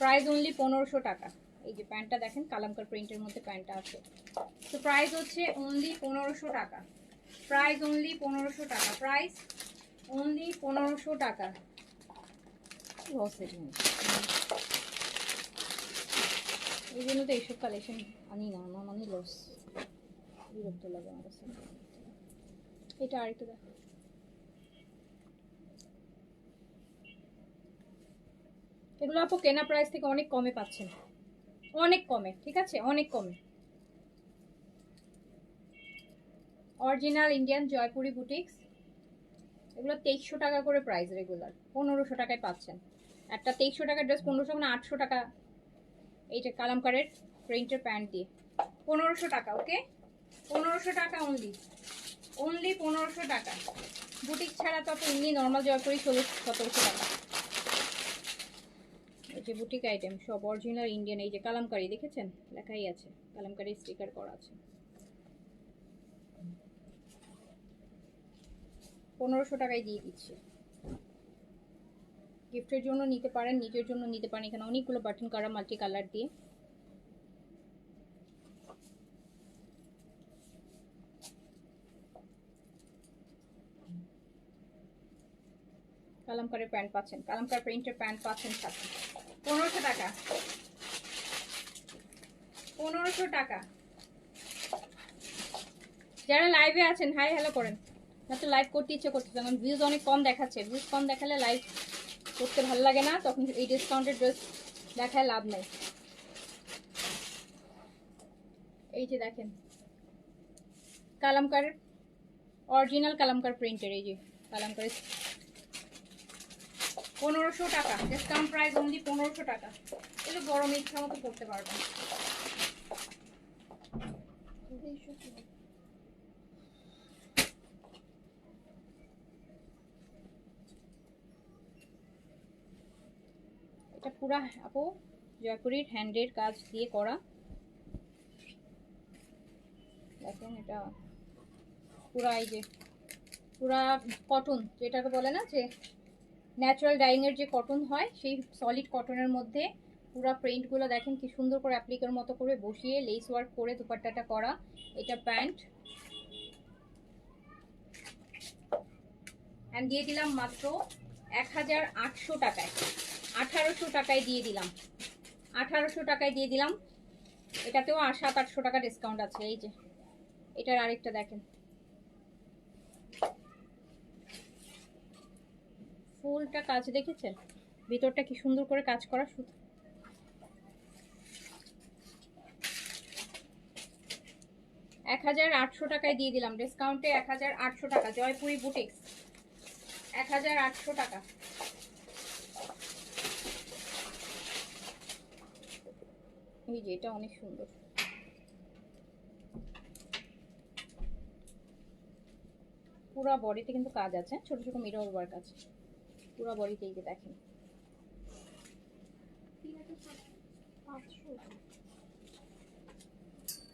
প্রাইস অনলি 1500 টাকা। এই যে প্যান্টটা দেখেন, কালামকার প্রিন্টের মধ্যে প্যান্টটা আছে। তো প্রাইস হচ্ছে অনলি 1500 টাকা, প্রাইস অনলি 1500 টাকা, প্রাইস অনলি 1500 টাকা। এই জন্য তো এইসব কালেকশন আনি না, আমার মানে লস, বিরক্ত লাগে আমার কাছে। এটা আরেকটু দেখো, এগুলো আপু কেনা প্রাইস থেকে অনেক কমে পাচ্ছেন, অনেক কমে, ঠিক আছে? অনেক কমে। অরিজিনাল ইন্ডিয়ান জয়পুরি বুটিক্স, এগুলো 2300 টাকা করে প্রাইস, রেগুলার 1500 টাকায় পাচ্ছেন। একটা 2300 টাকার ড্রেস 1500 মানে 800 টাকা। এইটা কালামকারের প্রিন্টের প্যান্ট দিয়ে 1500 টাকা, ওকে? 1500 টাকা অনলি, অনলি 1500 টাকা। বুটিক ছাড়া তো আপনি এমনি নর্মাল জয়পুরি 1600-1700 টাকা। এই যে বুটিক আইটেম সব অরিজিনাল ইন্ডিয়ান। এই যে কালামকারি দেখেছেন, লেখাই আছে, কালামকারি স্টিকার করা আছে। 1500 টাকায় দিয়ে দিচ্ছি। গিফটের জন্য নিতে পারেন, নিজের জন্য নিতে পারেন। এখানে অনেকগুলো বাটন করা মাল্টি কালার দিয়ে। কালামকারের প্যান্ট পাচ্ছেন, কালামকার প্রিন্টের প্যান্ট পাচ্ছেন সাথে। 1500 টাকা, 1500 টাকা। যারা লাইভে আছেন হাই হ্যালো করেন, না তো লাইভ করতে ইচ্ছে করছে, কারণ ভিউজ অনেক কম দেখাচ্ছে। ভিউজ কম দেখালে লাইভ করতে ভালো লাগে না, তখন এই ডিসকাউন্টেড ড্রেস দেখায় লাভ নেই। এই যে দেখেন কালামকার, অরিজিনাল কালামকার প্রিন্টের, এই যে কালামকার 1500 টাকা, ডিসকাউন্ট প্রাইস অনলি 1500 টাকা। এগুলো গরম ইচ্ছা মতো করতে পারবেন। এটা পুরা আপু জয়পুরির হ্যান্ডের কাজ দিয়ে করা, দেখেন এটা পুরা, এই যে পুরা কটন, যেটাকে বলে না যে ন্যাচারাল ডাইং এর যে কটন হয়, সেই সলিড কটনের মধ্যে পুরা প্রিন্টগুলো দেখেন কি সুন্দর করে অ্যাপ্লিকের মতো করে বসিয়ে লেস ওয়ার্ক করে দুপাট্টাটা করা। এটা প্যান্ট, আমি দিয়ে দিলাম মাত্র 1800 টাকায়, 1800 টাকায় দিয়ে দিলাম, 1800 টাকায় দিয়ে দিলাম। এটাতেও 700-800 টাকা ডিসকাউন্ট আছে। এই যে এটার আরেকটা দেখেন, ফুলটা কাজ দেখেছেন, ভিতরটা কি সুন্দর করে কাজ করা। 1800 টাকায় দিয়ে দিলাম ডিসকাউন্টে, 1800 টাকা। জয়পুরি বুটিক্স 1800 টাকা। এই যে এটা অনেক সুন্দর, পুরা বডিতে কিন্তু কাজ আছে, ছোট ছোট মিরর ওয়ার্ক আছে পুরা বডিতে। এই যে দেখেন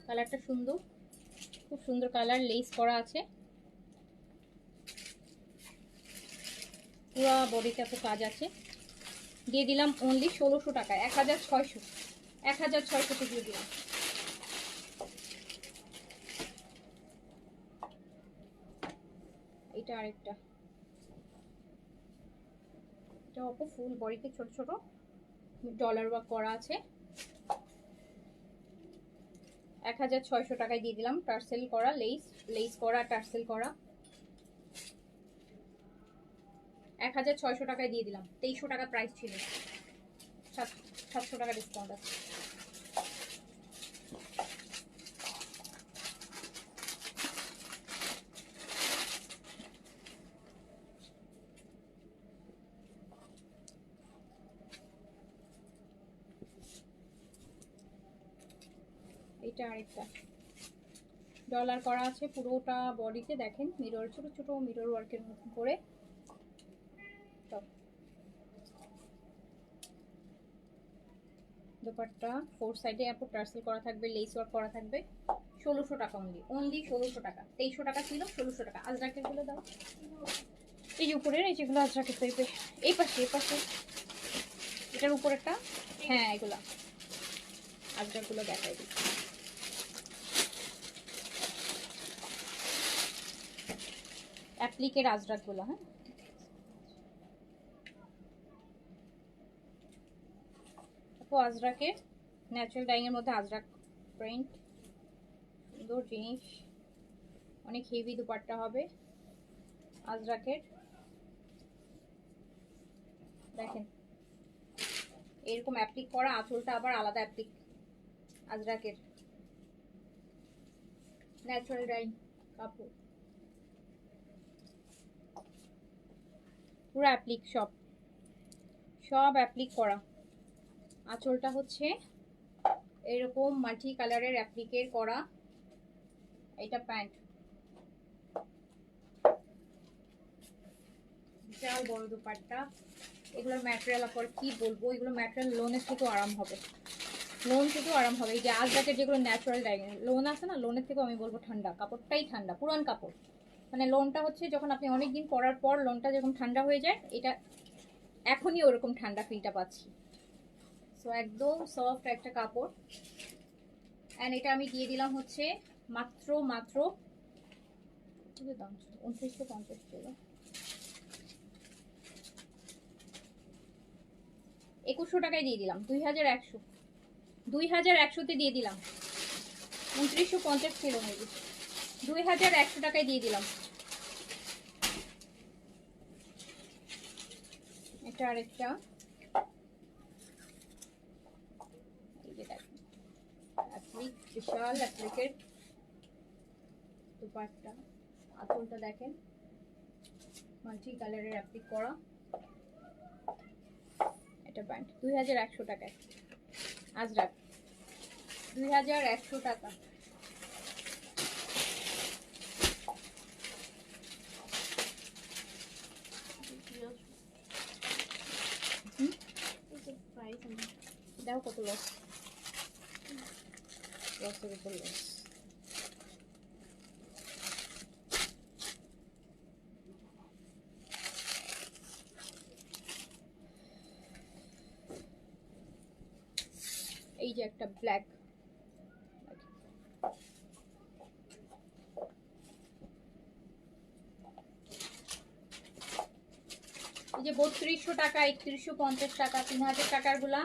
কালারটা সুন্দর, খুব সুন্দর কালার, লেস করা আছে পুরা বডিতে, এত কাজ আছে। দিয়ে দিলাম অনলি 1600 টাকায়, 1600, 1600 দিয়ে দিলাম। এটা আরেকটা, এটা অপো ফুল বডিতে ছোট ছোট ডলার ওয়ার্ক করা আছে। 1600 টাকায় দিয়ে দিলাম। টার্সেল করা লেস করা টার্সেল করা 1600 টাকায় দিয়ে দিলাম। 2300 টাকা প্রাইস ছিল, 700 টাকা ডিসকাউন্ট আছে। এটা আরেকটা ডলার করা আছে পুরোটা বডিতে, দেখেন মিরর, ছোট ছোট মিরর ওয়ার্কের মতন করে। দোপাট্টা 4 সাইডে আপু টার্সেল করা থাকবে, লেস ওয়ার্ক করা থাকবে। 1600 টাকা অনলি 1600 টাকা। 2300 টাকা ছিল, 1600 টাকা। আজরাকের গুলো দাও, এই যে উপরের এই যেগুলো আজরাকের টাইপের, এই পাশে এটার উপরেরটা, হ্যাঁ এগুলা আজরাকগুলো দেখাই দিই। অ্যাপ্লিকের আজরাকগুলো, হ্যাঁ আজরাকের ন্যাচারাল ডাইং এর মধ্যে আজরাক প্রিন্ট, সুন্দর জিনিস, অনেক হেভি দুপাট্টা হবে আজরাকের। দেখেন এরকম অ্যাপ্লিক করা, আঁচলটা আবার আলাদা অ্যাপ্লিক আজরাকের, ন্যাচারাল ডাইং কাপড়, পুরো অ্যাপ্লিক, সব অ্যাপ্লিক করা। আঁচলটা হচ্ছে এরকম মাল্টি কালারের অ্যাপ্লিকের করা। এটা প্যান্ট, বিশাল বড় দুপাট্টা। এগুলোর ম্যাটেরিয়াল আপনার কি বলবো, এগুলো ম্যাটেরিয়াল লোনের থেকেও আরাম হবে, এই যে আজরাকের যেগুলো ন্যাচারাল ডাইং লোন আছে না, লোনের থেকেও আমি বলবো ঠান্ডা, কাপড়টাই ঠান্ডা, পুরান কাপড়। মানে লোনটা হচ্ছে যখন আপনি অনেকদিন পরার পর লোনটা যখন ঠান্ডা হয়ে যায়, এটা এখনই ওরকম ঠান্ডা ফিলটা পাচ্ছি। সো একদম সফট একটা কাপড়। অ্যান্ড এটা আমি দিয়ে দিলাম হচ্ছে মাত্র 2950 ছিল, 2100 টাকায় দিয়ে দিলাম। 2100তে দিয়ে দিলাম। 2950 ছিল মেবি, 2100 টাকায় দিয়ে দিলাম। এটা আরেকটা, এই যে দেখেন অ্যাপ্লিক, বিশাল অ্যাপ্লিকের দুপাট্টা, আঁচলটা দেখেন মাল্টি কালারের অ্যাপ্লিক করা। এটা প্যান্ট 2100 টাকায় আজরাক, 2100 টাকা। দেখো কত লসের উপর লস। এই যে একটা ব্ল্যাক, এই যে 3200 টাকা, 3150 টাকা, 3000 টাকার গুলা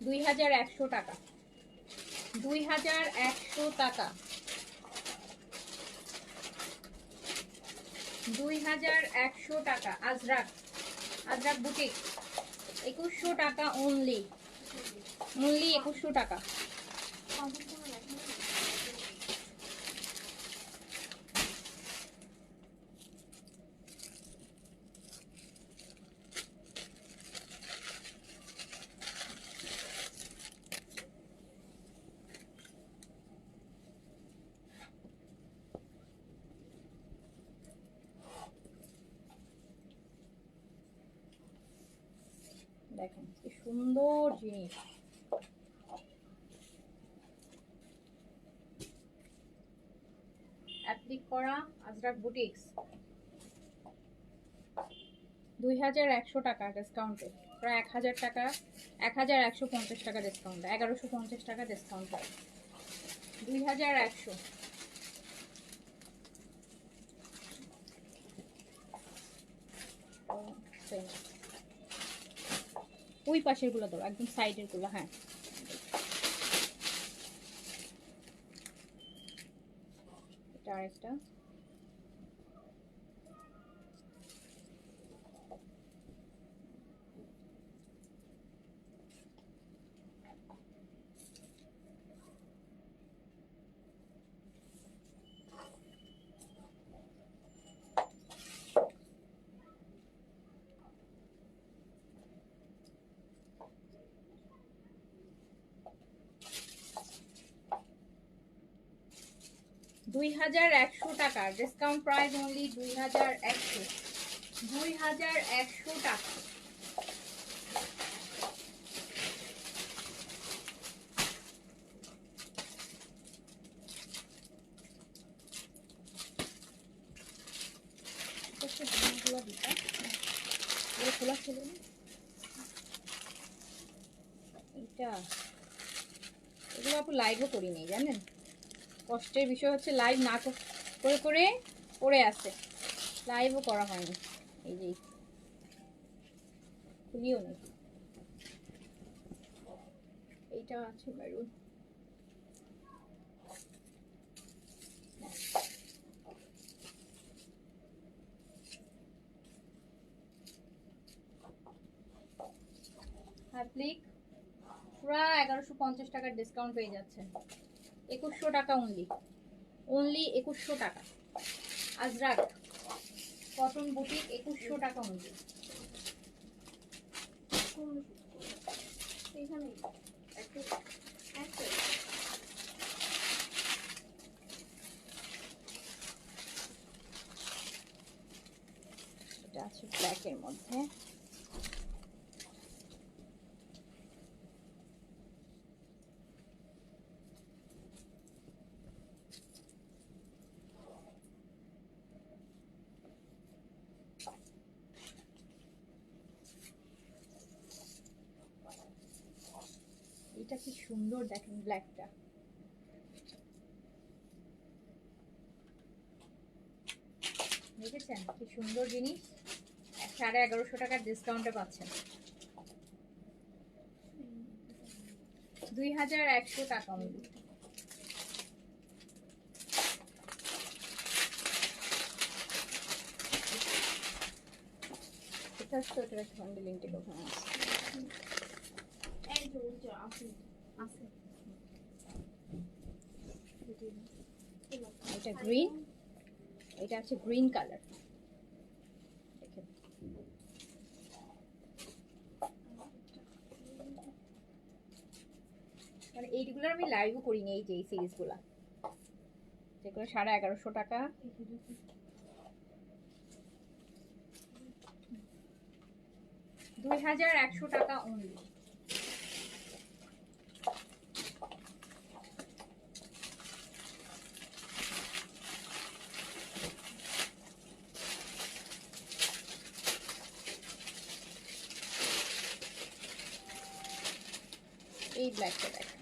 2100 টাকা, 2100 টাকা, 2100 টাকা। আজরাক বুটিক 2100 টাকা অনলি 2100 টাকা। দেখেন কি সুন্দর জিনিস, অ্যাপ্লিক করা আজরাক বুটিক্স, 2100 টাকা ডিসকাউন্টে, প্রায় 1000 টাকা, 1150 টাকা ডিসকাউন্ট, 1150 টাকা ডিসকাউন্ট, 2100। ওই পাশের গুলো দাও, একদম সাইডের গুলো, হ্যাঁ আরেকটা। $2100 টাকা, ডিসকাউন্ট প্রাইস অনলি 2100, 2100 টাকা। খোলা ছিল না এটা, এগুলো আপু লাইভও করিনি জানেন। কষ্টের বিষয় হচ্ছে লাইভ না করে করে পড়ে আছে, লাইভও করা হয়নি। এই যে খুলিও নেই, এইটা আছে মেরুন। হ্যাপলিক পুরা 1150 টাকার ডিসকাউন্ট পেয়ে যাচ্ছেন, 2100 টাকা অনলি, অনলি 2100 টাকা। আজরাক কটন বুটিক 2100 টাকা অনলি। এটা আছে ব্ল্যাকের মধ্যে, এটা কি সুন্দর দেখেন ব্ল্যাকটা, দেখেছেন কি সুন্দর জিনিস, 1150 টাকার ডিসকাউন্টে পাচ্ছেন, 2100 টাকা মূল্য। এটা তো এটা হ্যান্ডলিংটা কোথায় আছে, এটা গ্রিন, এটা আছে গ্রিন কালার, দেখেন মানে এইগুলোর আমি লাইভও করিনি, এই যে এই সিরিজগুলো যেগুলো 1150 টাকা। $2100 টাকা অনলি। এই ব্ল্যাকটা দেখেন,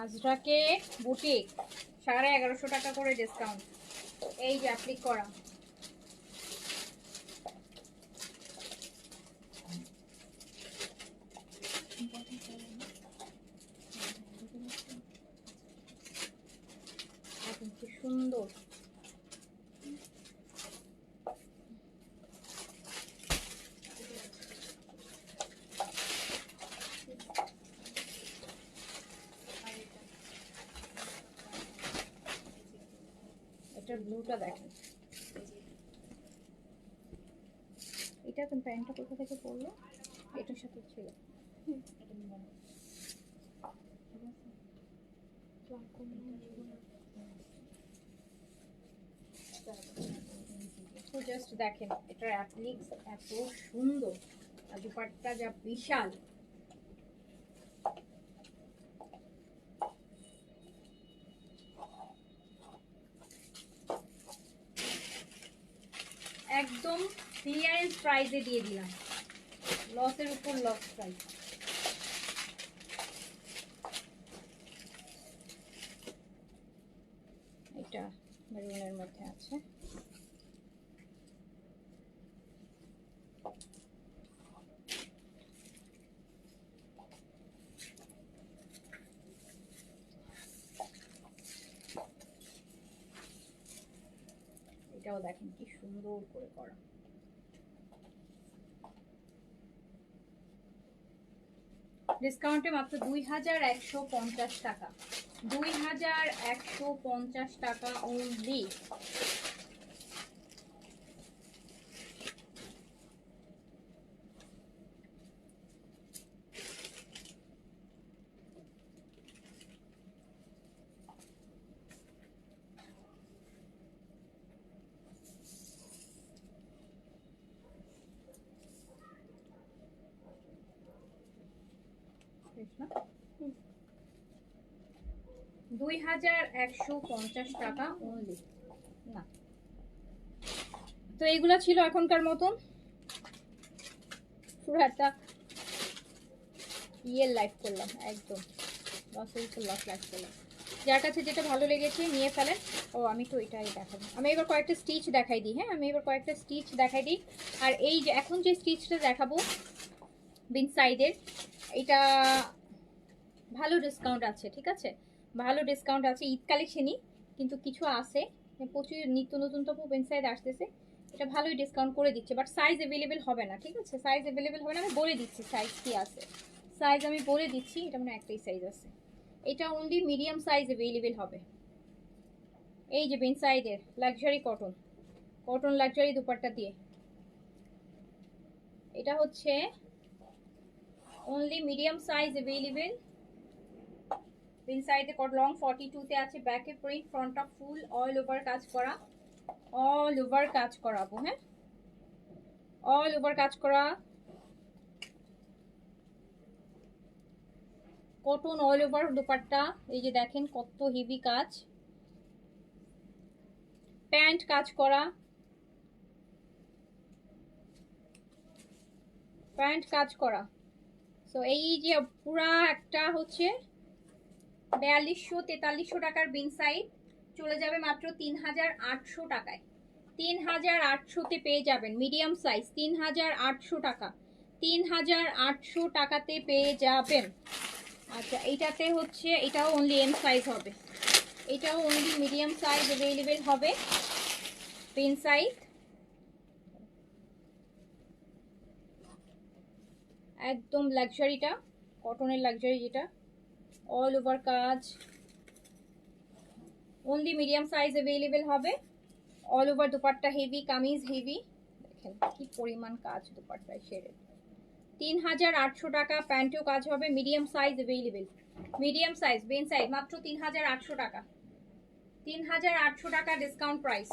আজরাকে বুটিক 1150 টাকা করে ডিসকাউন্ট, এই যে অ্যাপ্লিক করা। কি সুন্দর, এটার ব্লুটা দেখেন, এটা কোন প্যান্টটা কোথা থেকে পরলো, এটার সাথে ছিল। তো জাস্ট দেখেন এটার অ্যাপ্লিক্স এত সুন্দর, আর দুপাট্টা যা বিশাল, একদম ক্লিয়ারেন্স প্রাইসে দিয়ে দিলাম, লসের উপর লস প্রাইস। কটনের মধ্যে আছে। এটাও দেখেন কি সুন্দর করে করা। ডিসকাউন্টে মাত্র 2150 টাকা, 2150 টাকা অনলি। না 2150 টাকা অনলি। না তো এইগুলা ছিল এখনকার মতন পুরো একটা ইয়ের লাইভ করলাম, একদম লস লাইভ করলাম। যার কাছে যেটা ভালো লেগেছে নিয়ে ফেলেন। ও আমি তো এটাই দেখাবো, আমি এবার কয়েকটা স্টিচ দেখাই দিই। হ্যাঁ আমি এবার কয়েকটা স্টিচ দেখাই দিই। আর এই যে এখন যে স্টিচটা দেখাবো বিন সাইডের, এটা ভালো ডিসকাউন্ট আছে, ঠিক আছে ভালো ডিসকাউন্ট আছে। ঈদ কালেকশনই কিন্তু কিছু আছে, প্রচুর নিত্য নতুন তো বিন সাইড আসতেছে, এটা ভালোই ডিসকাউন্ট করে দিচ্ছে। বাট সাইজ অ্যাভেলেবেল হবে না, ঠিক আছে সাইজ অ্যাভেলেবেল হবে না। আমি বলে দিচ্ছি সাইজ কি আছে, সাইজ আমি বলে দিচ্ছি। এটা মানে একটাই সাইজ আছে, এটা অনলি মিডিয়াম সাইজ অ্যাভেলেবেল হবে। এই যে বিন সাইডের luxury cotton, cotton luxury dupatta দিয়ে, এটা হচ্ছে অনলি মিডিয়াম সাইজ অ্যাভেলেবেল। ইনসাইডে কট লং 42 তে আছে, ব্যাকে প্রিন্ট, ফ্রন্টটা ফুল অল ওভার কাজ করা, অল ওভার কাজ করাবো। হ্যাঁ অল ওভার কাজ করা কটন অল ওভার দুপাট্টা। এই যে দেখেন কত হেভি কাজ, প্যান্ট কাজ করা, প্যান্ট কাজ করা। সো এই যে পুরা একটা হচ্ছে 4200-4300 টাকার বিন সাইড চলে যাবে মাত্র 3800 টাকায়। 3800-তে পেয়ে যাবেন মিডিয়াম সাইজ, 3800 টাকা, 3800 টাকাতে পেয়ে যাবেন। আচ্ছা এইটাতে হচ্ছে, এটাও অনলি এম সাইজ হবে, এটাও অনলি মিডিয়াম সাইজ অ্যাভেলেবেল হবে বিন সাইজ। একদম লাক্সারিটা কটনের লাক্সারি, যেটা অল ওভার কাজ, অনলি মিডিয়াম সাইজ অ্যাভেলেবেল হবে। All over dupatta heavy, kameez heavy, দেখেন কি পরিমাণ কাজ দুপাট্টায় শেডেড। 3800 টাকা, প্যান্টেও কাজ হবে, medium size available, medium size Ben size মাত্র 3800 টাকা, 3800 টাকা ডিসকাউন্ট প্রাইস,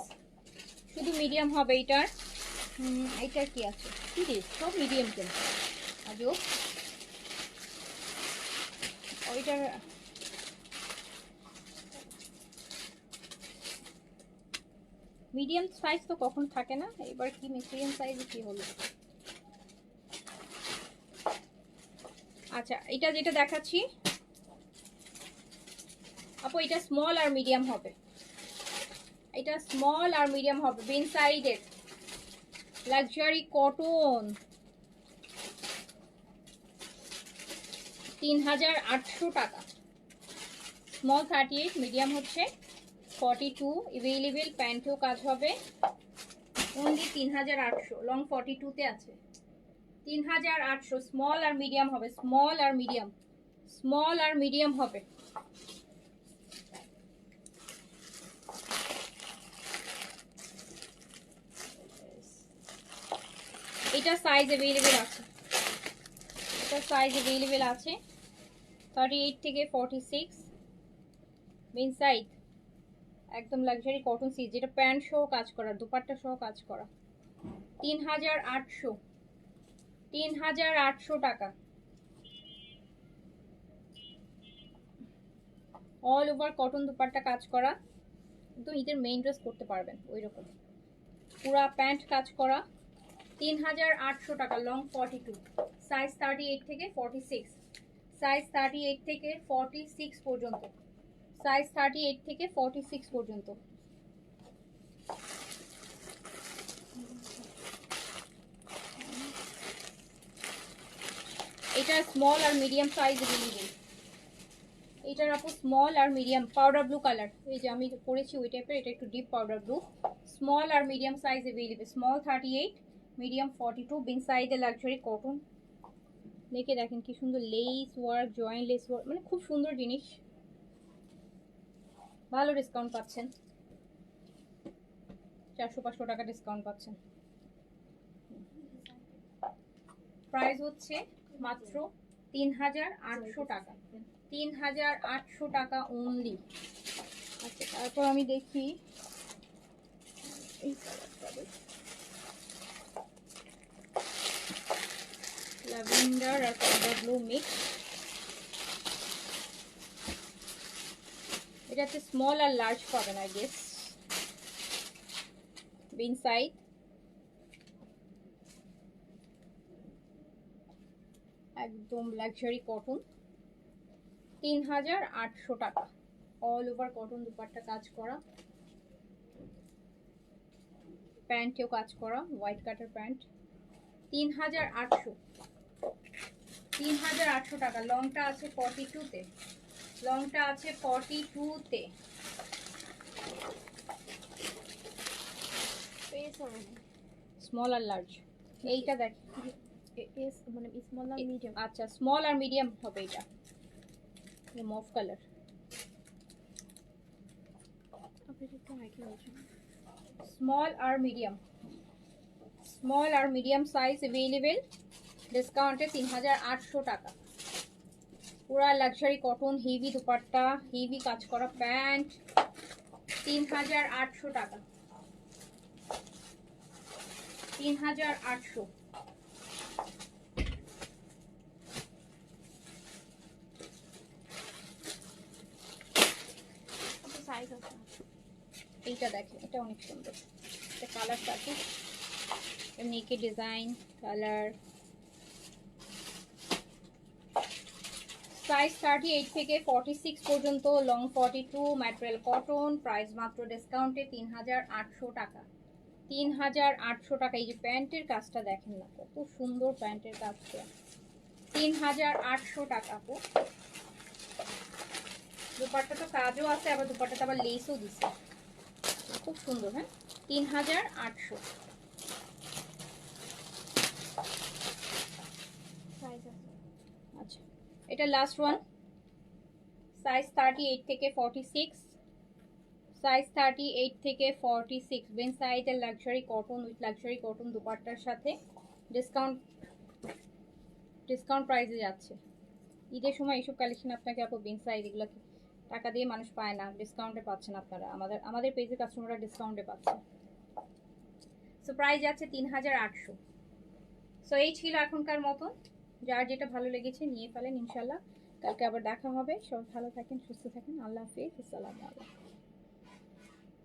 শুধু মিডিয়াম হবে এটার। এটার কি আছে, কি রে সব মিডিয়াম কেন আজও ওইটার। মিডিয়াম সাইজ তো কখন থাকে না, এবার কি মিডিয়াম সাইজে কি হলো। আচ্ছা এটা যেটা দেখাচ্ছি আপু, এটা স্মল আর মিডিয়াম হবে, এটা স্মল আর মিডিয়াম হবে বিন সাইডের লাক্সারি কটন, 3800 টাকা। স্মল 38, মিডিয়াম হচ্ছে 42 অ্যাভেলেবেল, প্যান্টেও কাজ হবে, অনলি 3800, লং 42 তে আছে 3800। স্মল আর মিডিয়াম হবে, স্মল আর মিডিয়াম, স্মল আর মিডিয়াম হবে। এটা সাইজ অ্যাভেলেবেল আছে, এটা সাইজ অ্যাভেলেবেল আছে 38 থেকে 46 মেন সাইজ। একদম লাক্সারি কটন সিজ, যেটা প্যান্ট সহ কাজ করা, দুপাট্টা সহ কাজ করা, 3800, 3800 টাকা। অল ওভার কটন দুপাট্টা কাজ করা, একদম ঈদের মেইন ড্রেস করতে পারবেন ওই রকম, পুরা প্যান্ট কাজ করা, 3800 টাকা, লং 42, সাইজ 38 থেকে 46, সাইজ 38 থেকে 46 পর্যন্ত, সাইজ 38 থেকে 46 পর্যন্ত। এটা স্মল আর মিডিয়াম সাইজ अवेलेबल। এটার আপু স্মল আর মিডিয়াম পাউডার ব্লু কালার, এই যে আমি পরেছি ওই টাইপের, এটা একটু ডিপ পাউডার ব্লু। স্মল আর medium size available. Small 38, medium 42। বিন সাইজে লাক্সারি কটন। দেখে দেখেন কি সুন্দর lace work, joint lace work, মানে খুব সুন্দর জিনিস। ভালো ডিসকাউন্ট পাচ্ছেন, 400-500 টাকা ডিসকাউন্ট পাচ্ছেন। প্রাইস হচ্ছে মাত্র 3800 টাকা, 3800 টাকা অনলি। আচ্ছা তারপর আমি দেখি ল্যাভেন্ডার আর পাউডার ব্লু মিক্স। এটা হচ্ছে স্মল আর লার্জ পাবেন আই গেস। বিন সাইড একদম লাক্সারি কটন, 3800 টাকা। অল ওভার কটন, দুপাট্টা কাজ করা, প্যান্টেও কাজ করা, হোয়াইট কাটার প্যান্ট। 3800, 3800 টাকা। লংটা আছে 42 তে, লংটা আছে 42 তে। স্মল আর লার্জ, এইটা দেখ মানে স্মল আর মিডিয়াম। আচ্ছা স্মল আর মিডিয়াম হবে এটা, মফ কালার। স্মল আর মিডিয়াম, স্মল আর মিডিয়াম সাইজ अवेलेबल। ডিসকাউন্টে 3800 টাকা। পুরা luxury cotton, heavy dupatta, heavy কাজ করা প্যান্ট, 3800 টাকা, 3800। সাইজ আছে। এইটা দেখেন, এটা অনেক সুন্দর, এটা কালার আছে নেকের ডিজাইন কালার। সাইজ 38 থেকে 46 পর্যন্ত, লং 42, ম্যাটেরিয়াল কটন। প্রাইস মাত্র ডিসকাউন্টে 3800 টাকা, 3800 টাকা। এই যে প্যান্টের কাজটা দেখেন না কত সুন্দর, প্যান্টের কাজটা 3800 টাকা। দুপাট্টা তো কাজও আছে, আবার দুপাট্টাতে আবার লেসও দিচ্ছে, খুব সুন্দর। হ্যাঁ 3800। আচ্ছা এটা লাস্ট ওয়ান, সাইজ 38 থেকে 46, সাইজ 38 থেকে 46। বেন সাইজের luxury cotton with luxury cotton দুপাট্টার সাথে ডিসকাউন্ট প্রাইসে যাচ্ছে। ঈদের সময় এইসব কালেকশন আপনাকে আপু বেন সাইজ এগুলো টাকা দিয়ে মানুষ পায় না, ডিসকাউন্টে পাচ্ছেন আপনারা, আমাদের পেজে কাস্টমাররা ডিসকাউন্টে পাচ্ছে। সো প্রাইস যাচ্ছে 3800। সো এই ছিল এখনকার মতন, যার যেটা ভালো লেগেছে নিয়ে ফেলেন ইনশাল্লাহ। কালকে আবার দেখা হবে, সবাই ভালো থাকেন, সুস্থ থাকেন, আল্লাহ হাফিজ, আসসালামু আলাইকুম।